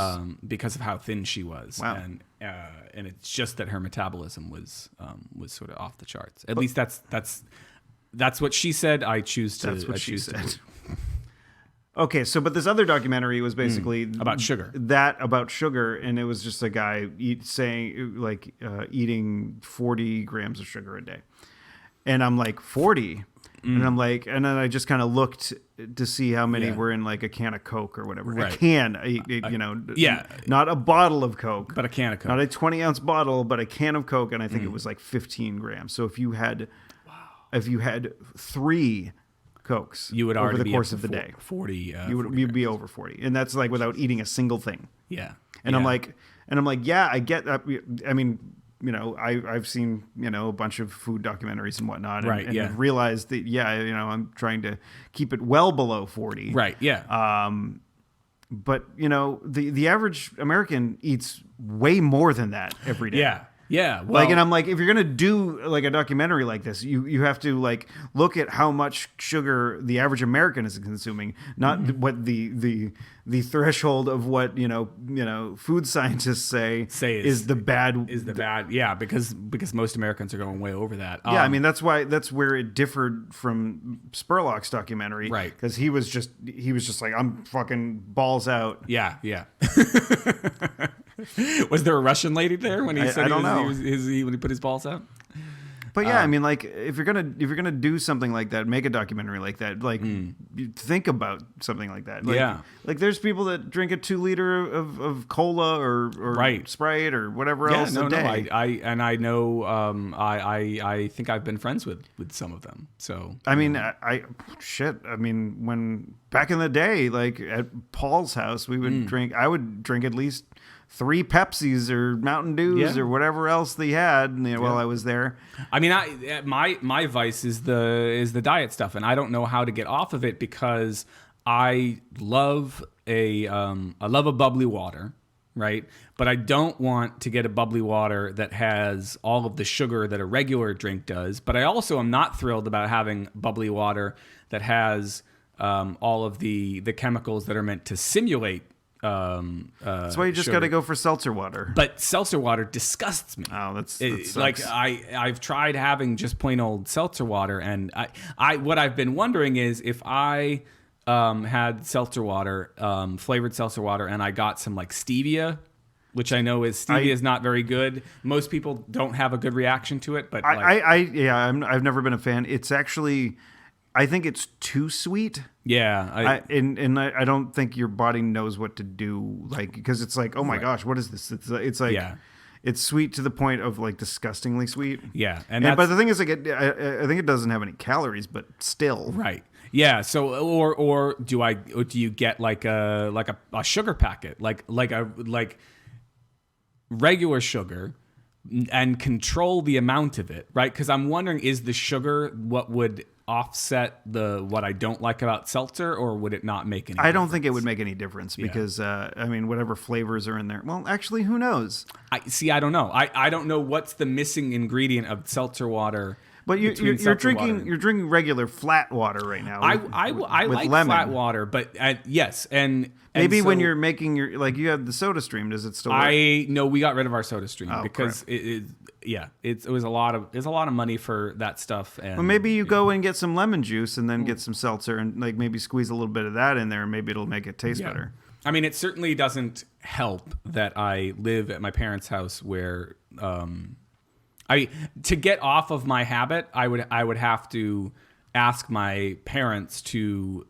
of how thin she was. Wow. And it's just that her metabolism was sort of off the charts. At least that's what she said. I choose to. That's what she choose said. To Okay, but this other documentary was basically about sugar. About sugar, and it was just a guy eating 40 grams of sugar a day, and I'm like 40, and I'm like, and then I just kind of looked to see how many were in like a can of Coke or whatever. Right. A can, not a bottle of Coke, but a can of Coke, not a 20-ounce bottle, but a can of Coke, and I think it was like 15 grams. So if you had 3 Cokes you would over already the be course up of the to day. 40. You'd be over 40, and that's like without eating a single thing. Yeah. And I'm like, yeah, I get that. I mean, I've seen a bunch of food documentaries and whatnot, and I've realized that I'm trying to keep it well below 40. Right. Yeah. But the average American eats way more than that every day. Yeah. Yeah, well, and I'm like, if you're gonna do like a documentary like this, you have to like look at how much sugar the average American is consuming, not what the threshold of what food scientists say is the bad. Yeah, because most Americans are going way over that. Yeah, I mean that's where it differed from Spurlock's documentary, right? Because he was just like, I'm fucking balls out. Yeah. Was there a Russian lady there when he said when he put his balls out? But yeah, I mean, like if you're gonna do something like that, make a documentary like that, like you think about something like that. Like, like there's people that drink a 2-liter of cola or Sprite or whatever else a day. I know. I think I've been friends with some of them. So I mean, I mean, when back in the day, like at Paul's house, we would drink. I would drink at least 3 Pepsis or Mountain Dews or whatever else they had while I was there. I mean, my vice is the diet stuff, and I don't know how to get off of it because I love a bubbly water, right? But I don't want to get a bubbly water that has all of the sugar that a regular drink does. But I also am not thrilled about having bubbly water that has all of the chemicals that are meant to simulate. That's why you just got to go for seltzer water. But seltzer water disgusts me. Oh, that like I've tried having just plain old seltzer water, and I what I've been wondering is if I had seltzer water, flavored seltzer water, and I got some like stevia which I know is stevia is not very good. Most people don't have a good reaction to it, but I've never been a fan. It's actually, I think it's too sweet. Yeah, I don't think your body knows what to do, like, because it's like, oh my gosh, what is this? It's like, it's sweet to the point of like disgustingly sweet. Yeah, but the thing is, like, I think it doesn't have any calories, but still, right. Yeah. So, or do you get like a sugar packet, like regular sugar, and control the amount of it, right? Because I'm wondering, is the sugar what would offset what I don't like about seltzer, or would it not make any difference? I don't think it would make any difference because, I mean, whatever flavors are in there. Well, actually, who knows? I don't know. I don't know what's the missing ingredient of seltzer water. But you're drinking regular flat water right now. I like lemon. Flat water, but yes, and maybe so when you're making you have the Soda Stream. Does it still work? No, we got rid of our Soda Stream because crap. it was a lot of money for that stuff. And well, maybe you go and get some lemon juice and then get some seltzer and like maybe squeeze a little bit of that in there, and maybe it'll make it taste better. I mean, it certainly doesn't help that I live at my parents' house where to get off of my habit, I would have to ask my parents to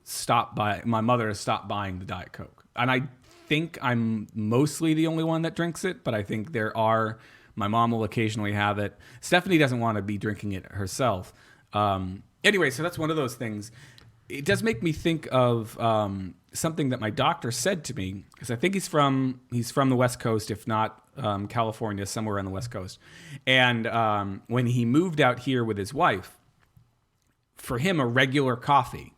my mother to stop buying the Diet Coke. And I think I'm mostly the only one that drinks it, but I think my mom will occasionally have it. Stephanie doesn't want to be drinking it herself. Anyway, so that's one of those things. It does make me think of something that my doctor said to me, because I think he's from the West Coast, if not California, somewhere on the West Coast. And when he moved out here with his wife, for him, a regular coffee.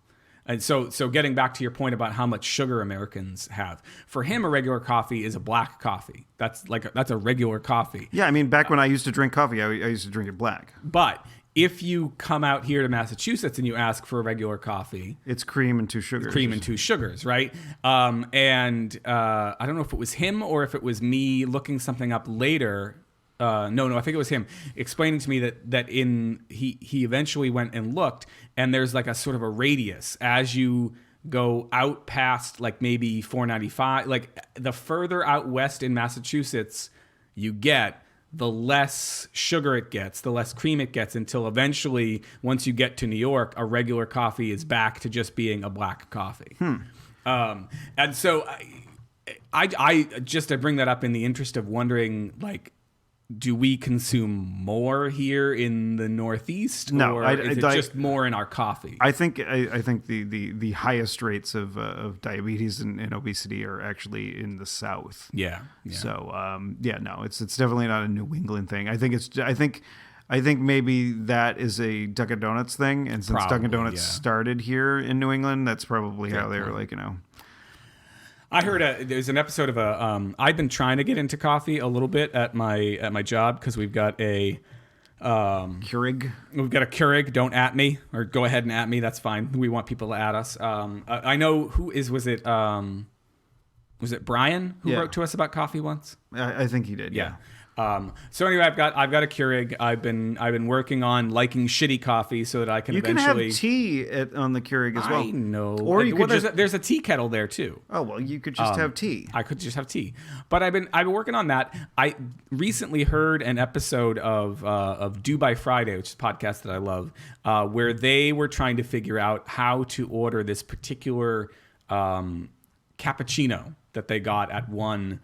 And so getting back to your point about how much sugar Americans have, for him, a regular coffee is a black coffee. That's a regular coffee. Yeah, I mean, back when I used to drink coffee, I used to drink it black. But if you come out here to Massachusetts and you ask for a regular coffee, it's cream and 2 sugars. Cream and 2 sugars, right? And I don't know if it was him or if it was me looking something up later. No, I think it was him explaining to me that he eventually went and looked, and there's like a sort of a radius as you go out past like maybe 495, like the further out west in Massachusetts you get, the less sugar it gets, the less cream it gets, until eventually, once you get to New York, a regular coffee is back to just being a black coffee. And so I bring that up in the interest of wondering, like, do we consume more here in the Northeast, or is it just more in our coffee? I think the highest rates of diabetes and obesity are actually in the South. Yeah. So no, it's definitely not a New England thing. I think maybe that is a Dunkin' Donuts thing, and since Dunkin' Donuts started here in New England, that's probably how they were like, I heard there's an episode of I've been trying to get into coffee a little bit at my job, because we've got a Keurig. We've got a Keurig. Don't at me, or go ahead and at me. That's fine. We want people to at us. I know was it Brian who wrote to us about coffee once? I think he did. Yeah. So anyway, I've got a Keurig. I've been working on liking shitty coffee so that I can eventually. You can have tea on the Keurig as well. I know. Or you could there's a tea kettle there too. Oh well, you could just have tea. I could just have tea, but I've been working on that. I recently heard an episode of Dubai Friday, which is a podcast that I love, where they were trying to figure out how to order this particular cappuccino that they got at one.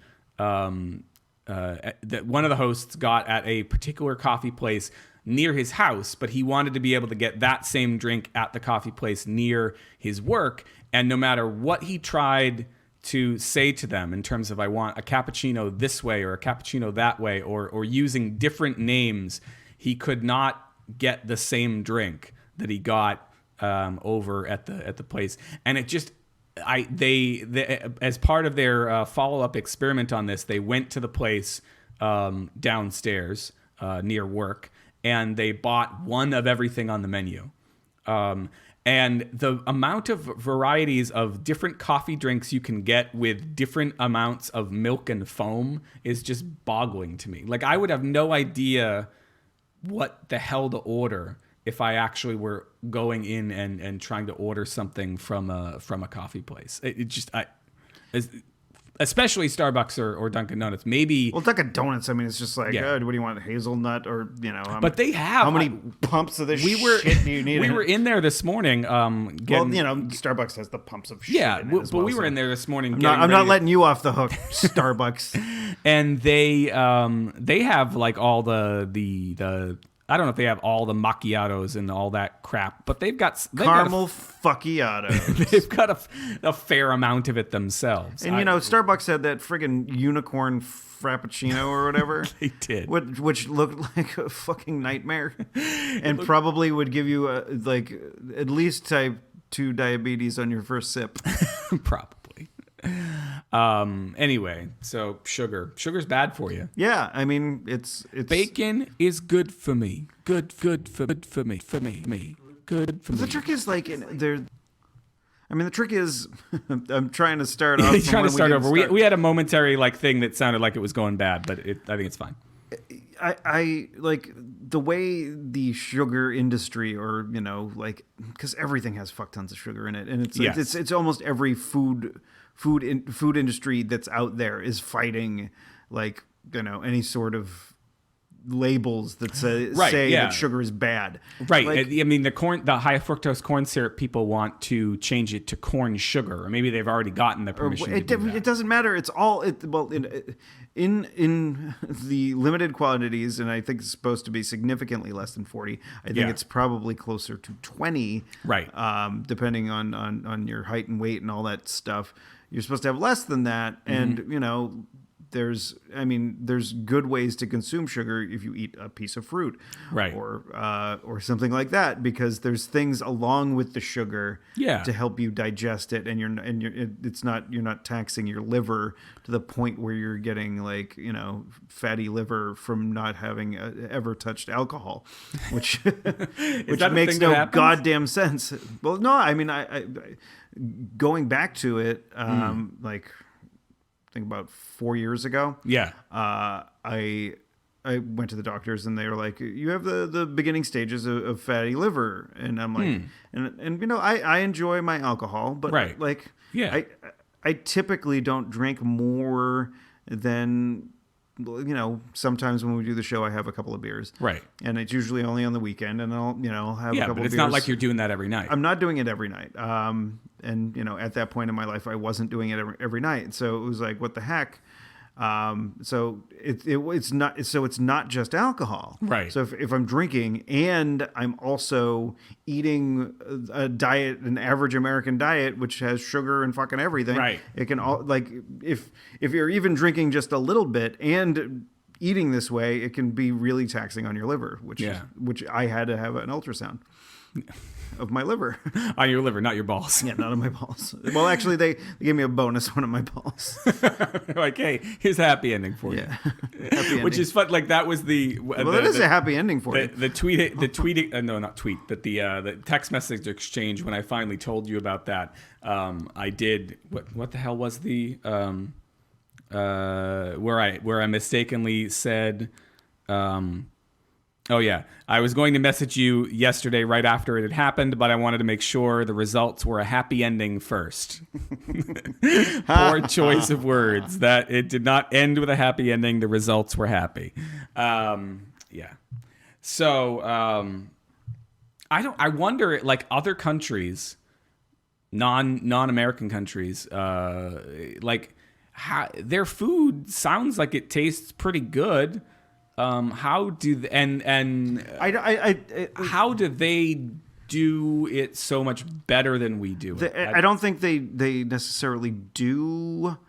That one of the hosts got at a particular coffee place near his house, but he wanted to be able to get that same drink at the coffee place near his work. And no matter what he tried to say to them in terms of, I want a cappuccino this way or a cappuccino that way, or using different names, he could not get the same drink that he got over at the place. And it just... They as part of their follow-up experiment on this, they went to the place downstairs near work, and they bought one of everything on the menu. And the amount of varieties of different coffee drinks you can get with different amounts of milk and foam is just boggling to me. Like, I would have no idea what the hell to order if I actually were going in and trying to order something from a coffee place. especially Starbucks or Dunkin' Donuts. Maybe, Well, Dunkin' Donuts, I mean, it's just like, Yeah. what do you want, hazelnut or, but they have. how many pumps of this we were shit do you need? we were in there this morning. well, Getting, Starbucks has the pumps of shit yeah, in it as but well, we were so in there this morning. I'm getting not ready letting you off the hook, Starbucks. and they have like all the I don't know if they have all the macchiatos and all that crap, but they've got Caramel fuckiato. they've got a fair amount of it themselves. And, Starbucks had that friggin' unicorn frappuccino or whatever. They did. Which looked like a fucking nightmare. And probably would give you, at least type 2 diabetes on your first sip. Probably. Anyway, so sugar's bad for you. Yeah, I mean, it's Bacon is good for me. Good for me. Good for me. The trick is the trick is, I'm trying to start off. He's from trying to when start over. didn't We had a momentary thing that sounded like it was going bad, but I think it's fine. I like the way the sugar industry, or because everything has fuck tons of sugar in it, and it's almost every food industry that's out there is fighting any sort of labels that say that sugar is bad. Right. I mean, the high fructose corn syrup people want to change it to corn sugar, or maybe they've already gotten the permission to do that. It doesn't matter. It's all in the limited quantities, and I think it's supposed to be significantly less than 40. I think it's probably closer to 20. Right. Depending on your height and weight and all that stuff. You're supposed to have less than that, and there's good ways to consume sugar if you eat a piece of fruit, right, or something like that, because there's things along with the sugar to help you digest it, and you're not taxing your liver to the point where you're getting fatty liver from not having ever touched alcohol, which makes no goddamn sense. Well, no, I mean I going back to it, I think about 4 years ago. Yeah. I went to the doctors and they were like, you have the beginning stages of fatty liver. And I'm like, and I enjoy my alcohol, but I typically don't drink more than, sometimes when we do the show, I have a couple of beers. Right. And it's usually only on the weekend, and I'll have a couple of beers. But it's not like you're doing that every night. I'm not doing it every night. And at that point in my life, I wasn't doing it every night. So it was like, what the heck? So it's not just alcohol. Right. So if I'm drinking and I'm also eating an average American diet, which has sugar and fucking everything. Right. It can if you're even drinking just a little bit and eating this way, it can be really taxing on your liver, which I had to have an ultrasound of my liver. On your liver, not your balls. Yeah, not on my balls. Well, actually, they gave me a bonus one of my balls. Like, hey, here's a happy ending for you. Happy ending. Which is fun. Like, that was the... That is a happy ending for you. The text message exchange, when I finally told you about that, I did... What the hell was the... where I mistakenly said... Oh, yeah. I was going to message you yesterday right after it had happened, but I wanted to make sure the results were a happy ending first. Poor choice of words. That it did not end with a happy ending. The results were happy. Yeah. So I wonder, like, other countries, non-American countries, their food sounds like it tastes pretty good. How do how do they do it so much better than we do? I don't think they necessarily do.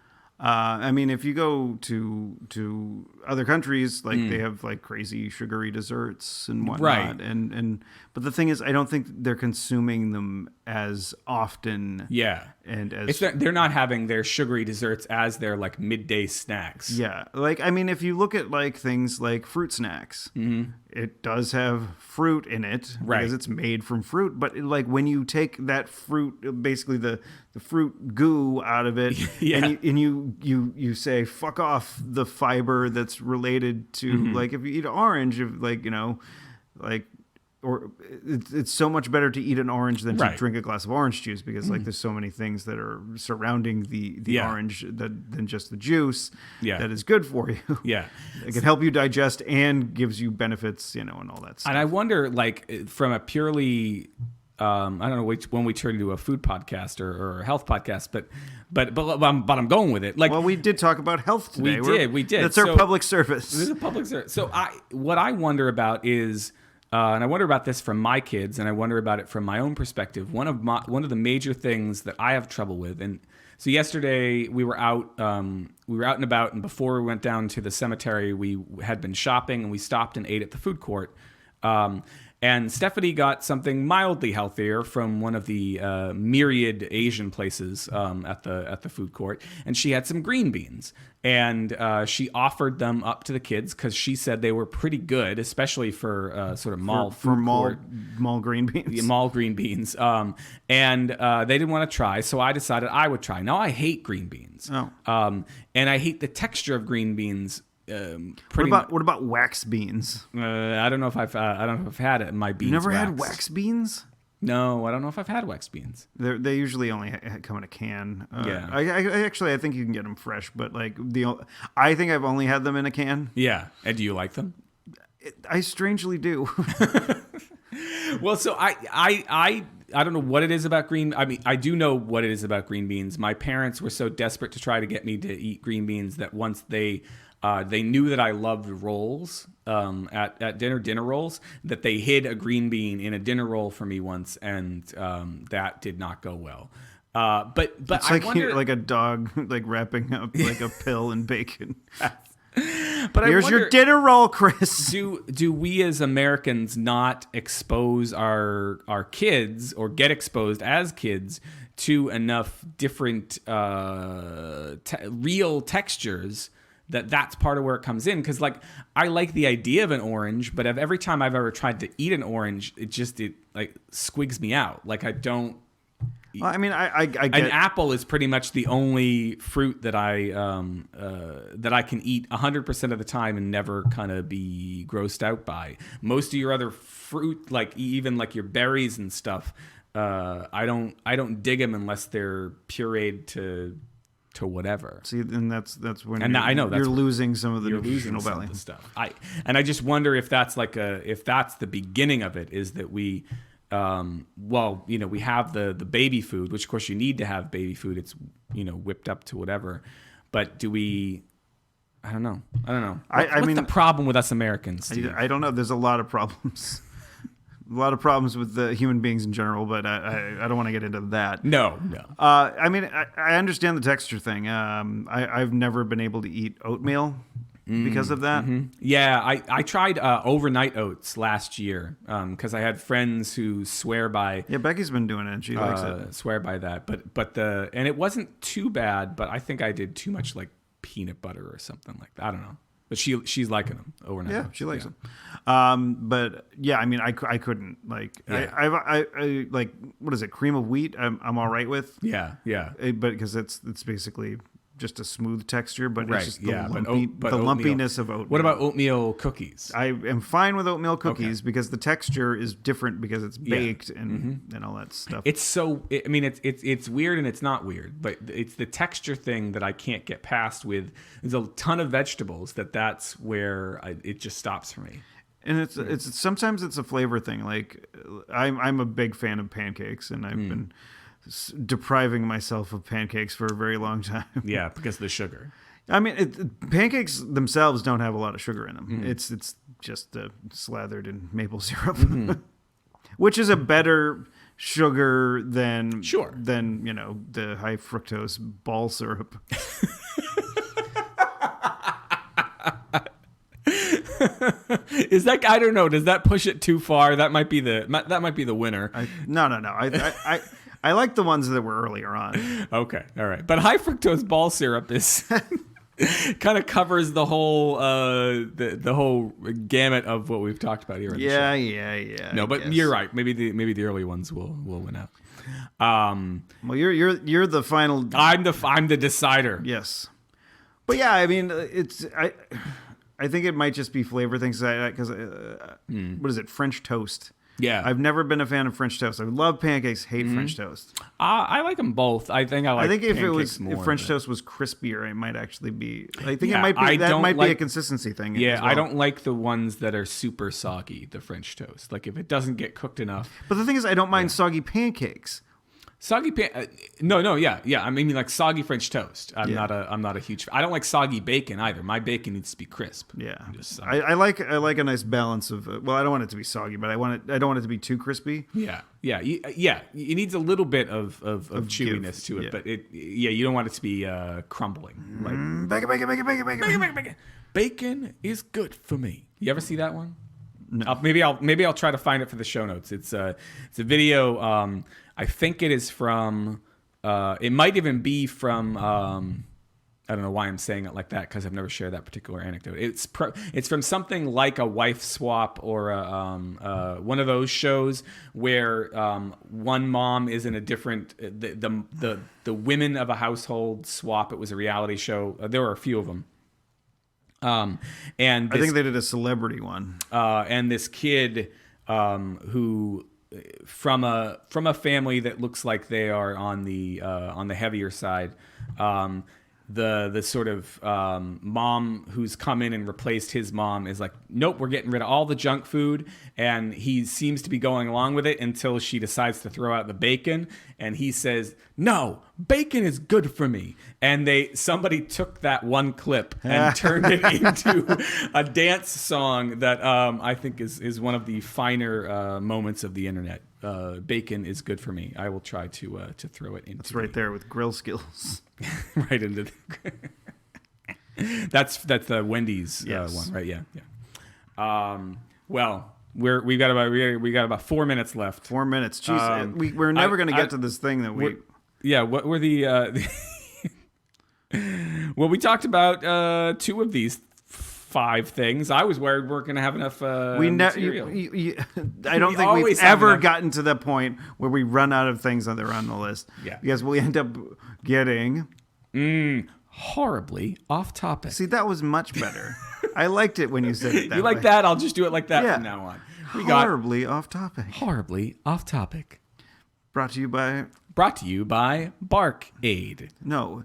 I mean, if you go to other countries, they have crazy sugary desserts and whatnot, right? And but the thing is, I don't think they're consuming them as often. Yeah, and as they're not having their sugary desserts as their midday snacks. Yeah, I mean, if you look at things like fruit snacks, it does have fruit in it, right? Because it's made from fruit. But when you take that fruit, basically the fruit goo out of it, and you say fuck off the fiber that's related to if you eat an orange, or it's so much better to eat an orange than to Right. drink a glass of orange juice because like there's so many things that are surrounding the Yeah. orange than just the juice Yeah. that is good for you. Yeah. It can help you digest and gives you benefits, and all that stuff. And I wonder, like, from a purely, I don't know when we turn into a food podcast or a health podcast, but I'm going with it. Like, Well, we did talk about health today. We did. That's our So- public service. This is a public service. So what I wonder about is, and I wonder about this from my kids, and I wonder about it from my own perspective. One of the major things that I have trouble with, and so yesterday we were out and about, and before we went down to the cemetery, we had been shopping, and we stopped and ate at the food court. And Stephanie got something mildly healthier from one of the myriad Asian places at the food court, and she had some green beans, and she offered them up to the kids because she said they were pretty good, especially for sort of mall for food mall court. mall green beans. Mall green beans, and they didn't want to try, so I decided I would try. Now I hate green beans, Oh. and I hate the texture of green beans. What about wax beans? I don't know if I've had it in my beans. You never had waxed. wax beans? No, I don't know if I've had wax beans. They usually only come in a can. Yeah. I think you can get them fresh, but like I think I've only had them in a can. Yeah, and do you like them? I strangely do. Well, so I don't know what it is about green. I mean, I do know what it is about green beans. My parents were so desperate to try to get me to eat green beans that once they knew that I loved rolls at dinner rolls, that they hid a green bean in a dinner roll for me once, and that did not go well. But It's I like wonder, like a dog like wrapping up like a pill in bacon. but Here's I your wonder, dinner roll, Chris. do we as Americans not expose our kids or get exposed as kids to enough different real textures that's part of where it comes in? Because like I like the idea of an orange, but every time I've ever tried to eat an orange, it like squigs me out. Like I don't. Well, I mean, I get An apple is pretty much the only fruit that I can eat 100% of the time and never kind of be grossed out by. Most of your other fruit, like even like your berries and stuff, I don't dig them unless they're pureed to whatever. See, and that's when And I know that's you're losing some of the You're losing nutritional some value. of the stuff. I just wonder if that's if that's the beginning of it, is that we. We have the baby food, which of course you need to have baby food. It's, whipped up to whatever. But do we, I don't know. What's the problem with us Americans, Steve? I don't know. There's a lot of problems. A lot of problems with the human beings in general, but I don't want to get into that. No. I mean, I understand the texture thing. I've never been able to eat oatmeal because of that. Mm-hmm. Yeah, I tried overnight oats last year because I had friends who swear by. Yeah, Becky's been doing it. She likes it. Swear by that, but and it wasn't too bad. But I think I did too much like peanut butter or something like that. I don't know. But she's liking them overnight. Yeah, oats. she likes them. But yeah, I mean, I couldn't like. Yeah. I like, what is it? Cream of wheat. I'm all right with. Yeah. But because it's basically just a smooth texture, but Right, it's just the, yeah, but the oatmeal. lumpiness of oatmeal. What about oatmeal cookies? I am fine with oatmeal cookies because the texture is different because it's baked and all that stuff. It's so. I mean, it's weird and it's not weird, but it's the texture thing that I can't get past. With there's a ton of vegetables that's where it just stops for me. And it's sometimes it's a flavor thing. Like I'm a big fan of pancakes, and I've been depriving myself of pancakes for a very long time. Yeah, because of the sugar. I mean, pancakes themselves don't have a lot of sugar in them. It's just slathered in maple syrup, which is a better sugar than the high fructose ball syrup. Is that, I don't know, does that push it too far? That might be the winner. No. I like the ones that were earlier on. Okay, all right. But high fructose ball syrup is kind of covers the whole the whole gamut of what we've talked about here. Yeah. No, but you're right. Maybe the early ones will win out. Well, you're the final. I'm the decider. Yes, but yeah, I mean, I think it might just be flavor things because what is it? French toast Yeah. I've never been a fan of French toast. I love pancakes, hate French toast. I like them both. I think I like. I think if it was pancakes more, if French but- toast was crispier, it might actually be. I think Yeah, it might I be that don't might be a like- consistency thing. Yeah, as well. I don't like the ones that are super soggy. The French toast, like if it doesn't get cooked enough. But the thing is, I don't mind soggy pancakes. Soggy no, yeah. I mean, like soggy French toast. I'm Yeah. not a huge. I don't like soggy bacon either. My bacon needs to be crisp. Yeah, Just, I like a nice balance of. Well, I don't want it to be soggy, but I don't want it to be too crispy. Yeah. It needs a little bit of chewiness to it, yeah. but you don't want it to be crumbling. Like Bacon. bacon is good for me. You ever see that one? No. Maybe I'll try to find it for the show notes. It's a video. I think it is from. It might even be from. I don't know why I'm saying it like that because I've never shared that particular anecdote. It's from something like a wife swap or one of those shows where one mom is in a different the women of a household swap. It was a reality show. There were a few of them. And I think they did a celebrity one. and this kid who from a family that looks like they are on the heavier side. The sort of mom who's come in and replaced his mom is like, nope, we're getting rid of all the junk food, and he seems to be going along with it until she decides to throw out the bacon, and he says, no, bacon is good for me. And somebody took that one clip and turned it into a dance song that I think is one of the finer moments of the internet. Bacon is good for me. I will try to throw it into. It's right there with grill skills. Right into that's the Wendy's one, right? Yeah. Well, we got about 4 minutes left. 4 minutes. Jeez, we're never going to get to this thing that we. Yeah. What were the? Well, we talked about 2 of these 5 things. I was worried we're going to have enough material. I don't think always we've have ever enough. gotten to the point where we run out of things that are on the list. Yeah. Because we end up getting. Horribly off topic. See, that was much better. I liked it when you said it that You like way. that? I'll just do it like that Yeah. from now on. We got Horribly off topic. horribly off topic. Brought to you by. Brought to you by Bark Aid. No.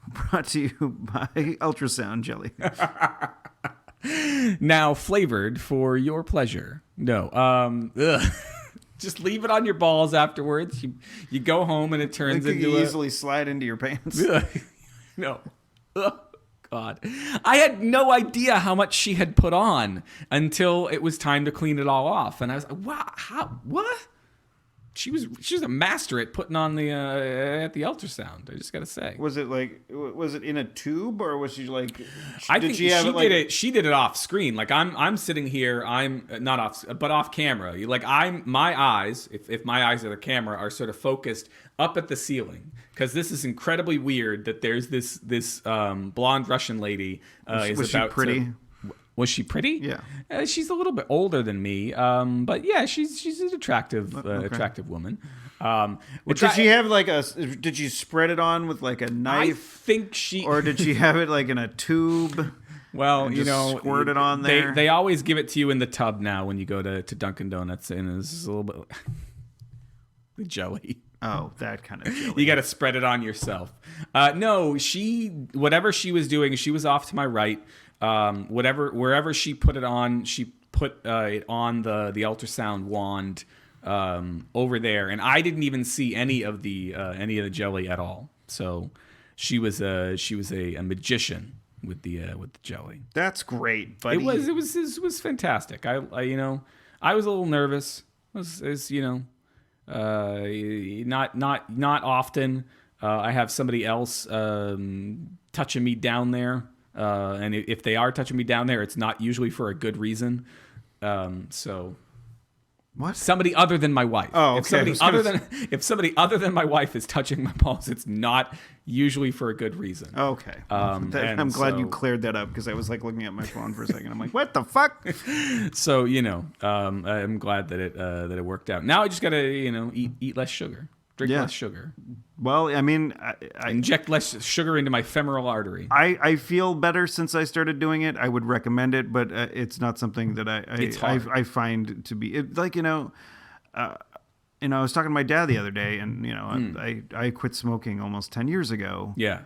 Brought to you by ultrasound jelly. Now flavored for your pleasure. No. Just leave it on your balls afterwards. You go home and it It turns could into easily slide into your pants. No. Ugh, God. I had no idea how much she had put on until it was time to clean it all off. And I was like, wow, what? She was a master at putting on the at the ultrasound. I just got to say. Was it in a tube or was she like? I think she did it. She did it off screen. Like I'm sitting here. I'm not off, but off camera. Like my eyes. If my eyes are the camera, are sort of focused up at the ceiling because this is incredibly weird. That there's this blonde Russian lady. Was she pretty? Was she pretty? Yeah. She's a little bit older than me. But yeah, she's an attractive woman. Did she have like did she spread it on with like a I knife? think she. Or did she have it like in a tube? Well, and you just know, squirt it on there? They always give it to you in the tub now when you go to Dunkin' Donuts, and it's a little bit the jelly. Oh, that kind of jelly. You got to spread it on yourself. No, whatever she was doing, she was off to my right. Wherever she put it on, she put it on the ultrasound wand over there, and I didn't even see any of the jelly at all. So she was a magician with the jelly. That's great, buddy. It was fantastic. I I was a little nervous. As you know, not often. I have somebody else touching me down there. And if they are touching me down there, it's not usually for a good reason. So What? Somebody other than my wife. Oh, okay. If somebody other than my wife is touching my balls, it's not usually for a good reason. Okay. And I'm glad you so- cleared that up because I was like looking at my phone for a second. I'm like, what the fuck? So I'm glad that it worked out. Now I just gotta eat less sugar. Drink Yeah. less sugar. Well, I mean, Inject less sugar into my femoral artery. I feel better since I started doing it. I would recommend it, but it's not something that It's hard. I find to be like, I was talking to my dad the other day, and I quit smoking almost 10 years ago. Yeah.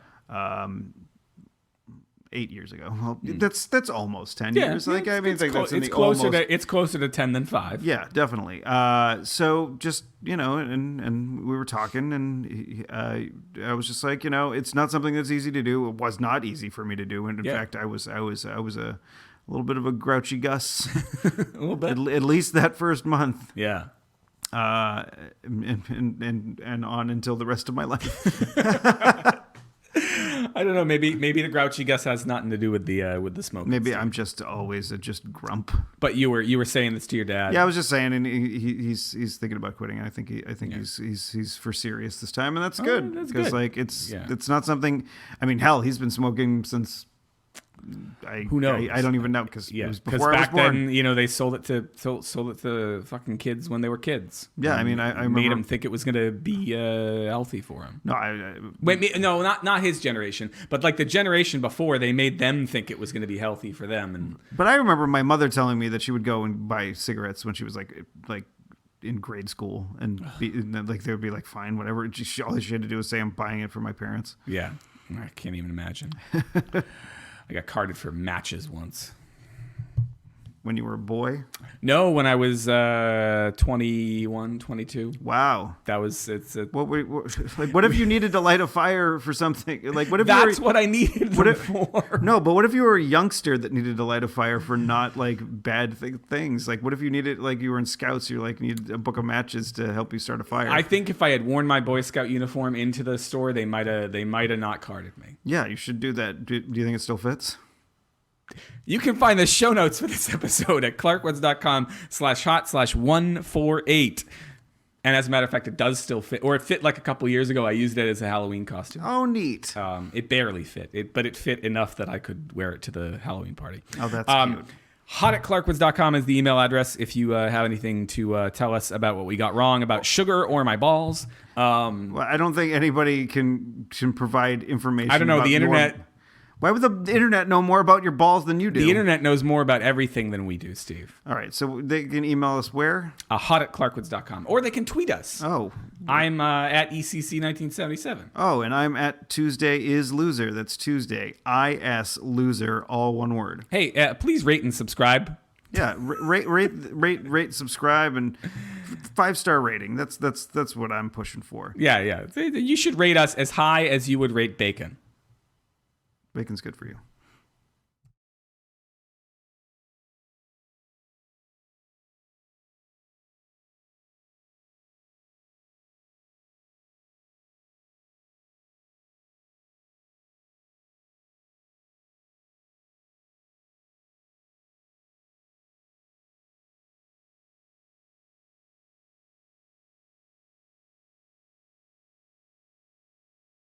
8 years ago. Well, that's almost 10 Yeah. years. Like, I mean, it's, that's in it's the closer almost. to it's closer to 10 than 5. Yeah, definitely. So just, and we were talking, and I was just like, it's not something that's easy to do. It was not easy for me to do, and in Yeah. fact, I was a little bit of a grouchy Gus, A little bit. at least that first month, Yeah. and on until the rest of my life. I don't know. Maybe the grouchy Gus has nothing to do with the smoke. Maybe I'm just always just grump. But you were saying this to your dad. Yeah, I was just saying, and he's thinking about quitting. I think he's for serious this time, and that's good. that's because good. like it's not something. I mean, hell, he's been smoking since. Who knows? I don't even know because it was because before I was back born. then, they sold it to fucking kids when they were kids. Yeah, I mean, I remember. Made them think it was going to be healthy for them. No, Wait, no, not his generation, but like the generation before, they made them think it was going to be healthy for them. And but I remember my mother telling me that she would go and buy cigarettes when she was like in grade school, and then, like they would be like, fine, whatever. All she had to do was say, I'm buying it for my parents. yeah, I can't even imagine. I got carded for matches once. When you were a boy? No, when I was 21, 22. Wow. That was What if you needed to light a fire for something? Like, what if that's you what I needed them for. No, but what if you were a youngster that needed to light a fire for not like bad things? Like, what if you needed, like, you were in Scouts, you're like, needed a book of matches to help you start a fire? I think if I had worn my Boy Scout uniform into the store, they might have not carded me. Yeah, you should do that. Do you think it still fits? You can find the show notes for this episode at clarkwoods.com/hot/148. And as a matter of fact, it does still fit, or it fit like a couple years ago. I used it as a Halloween costume. Oh, neat. It barely fit, but it fit enough that I could wear it to the Halloween party. Oh, that's cute. hot@clarkwoods.com is the email address if you have anything to tell us about what we got wrong about sugar or my balls. Well, I don't think anybody can provide information. I don't know, about the internet. Why would the internet know more about your balls than you do? The internet knows more about everything than we do, Steve. All right, so they can email us where? Hot@clarkwoods.com. Or they can tweet us. Oh. I'm at ECC1977. Oh, and I'm at Tuesday is Loser. That's Tuesday. IS Loser, all one word. Hey, please rate and subscribe. Yeah, rate, subscribe, and 5-star rating. That's what I'm pushing for. Yeah. You should rate us as high as you would rate bacon. Bacon's good for you.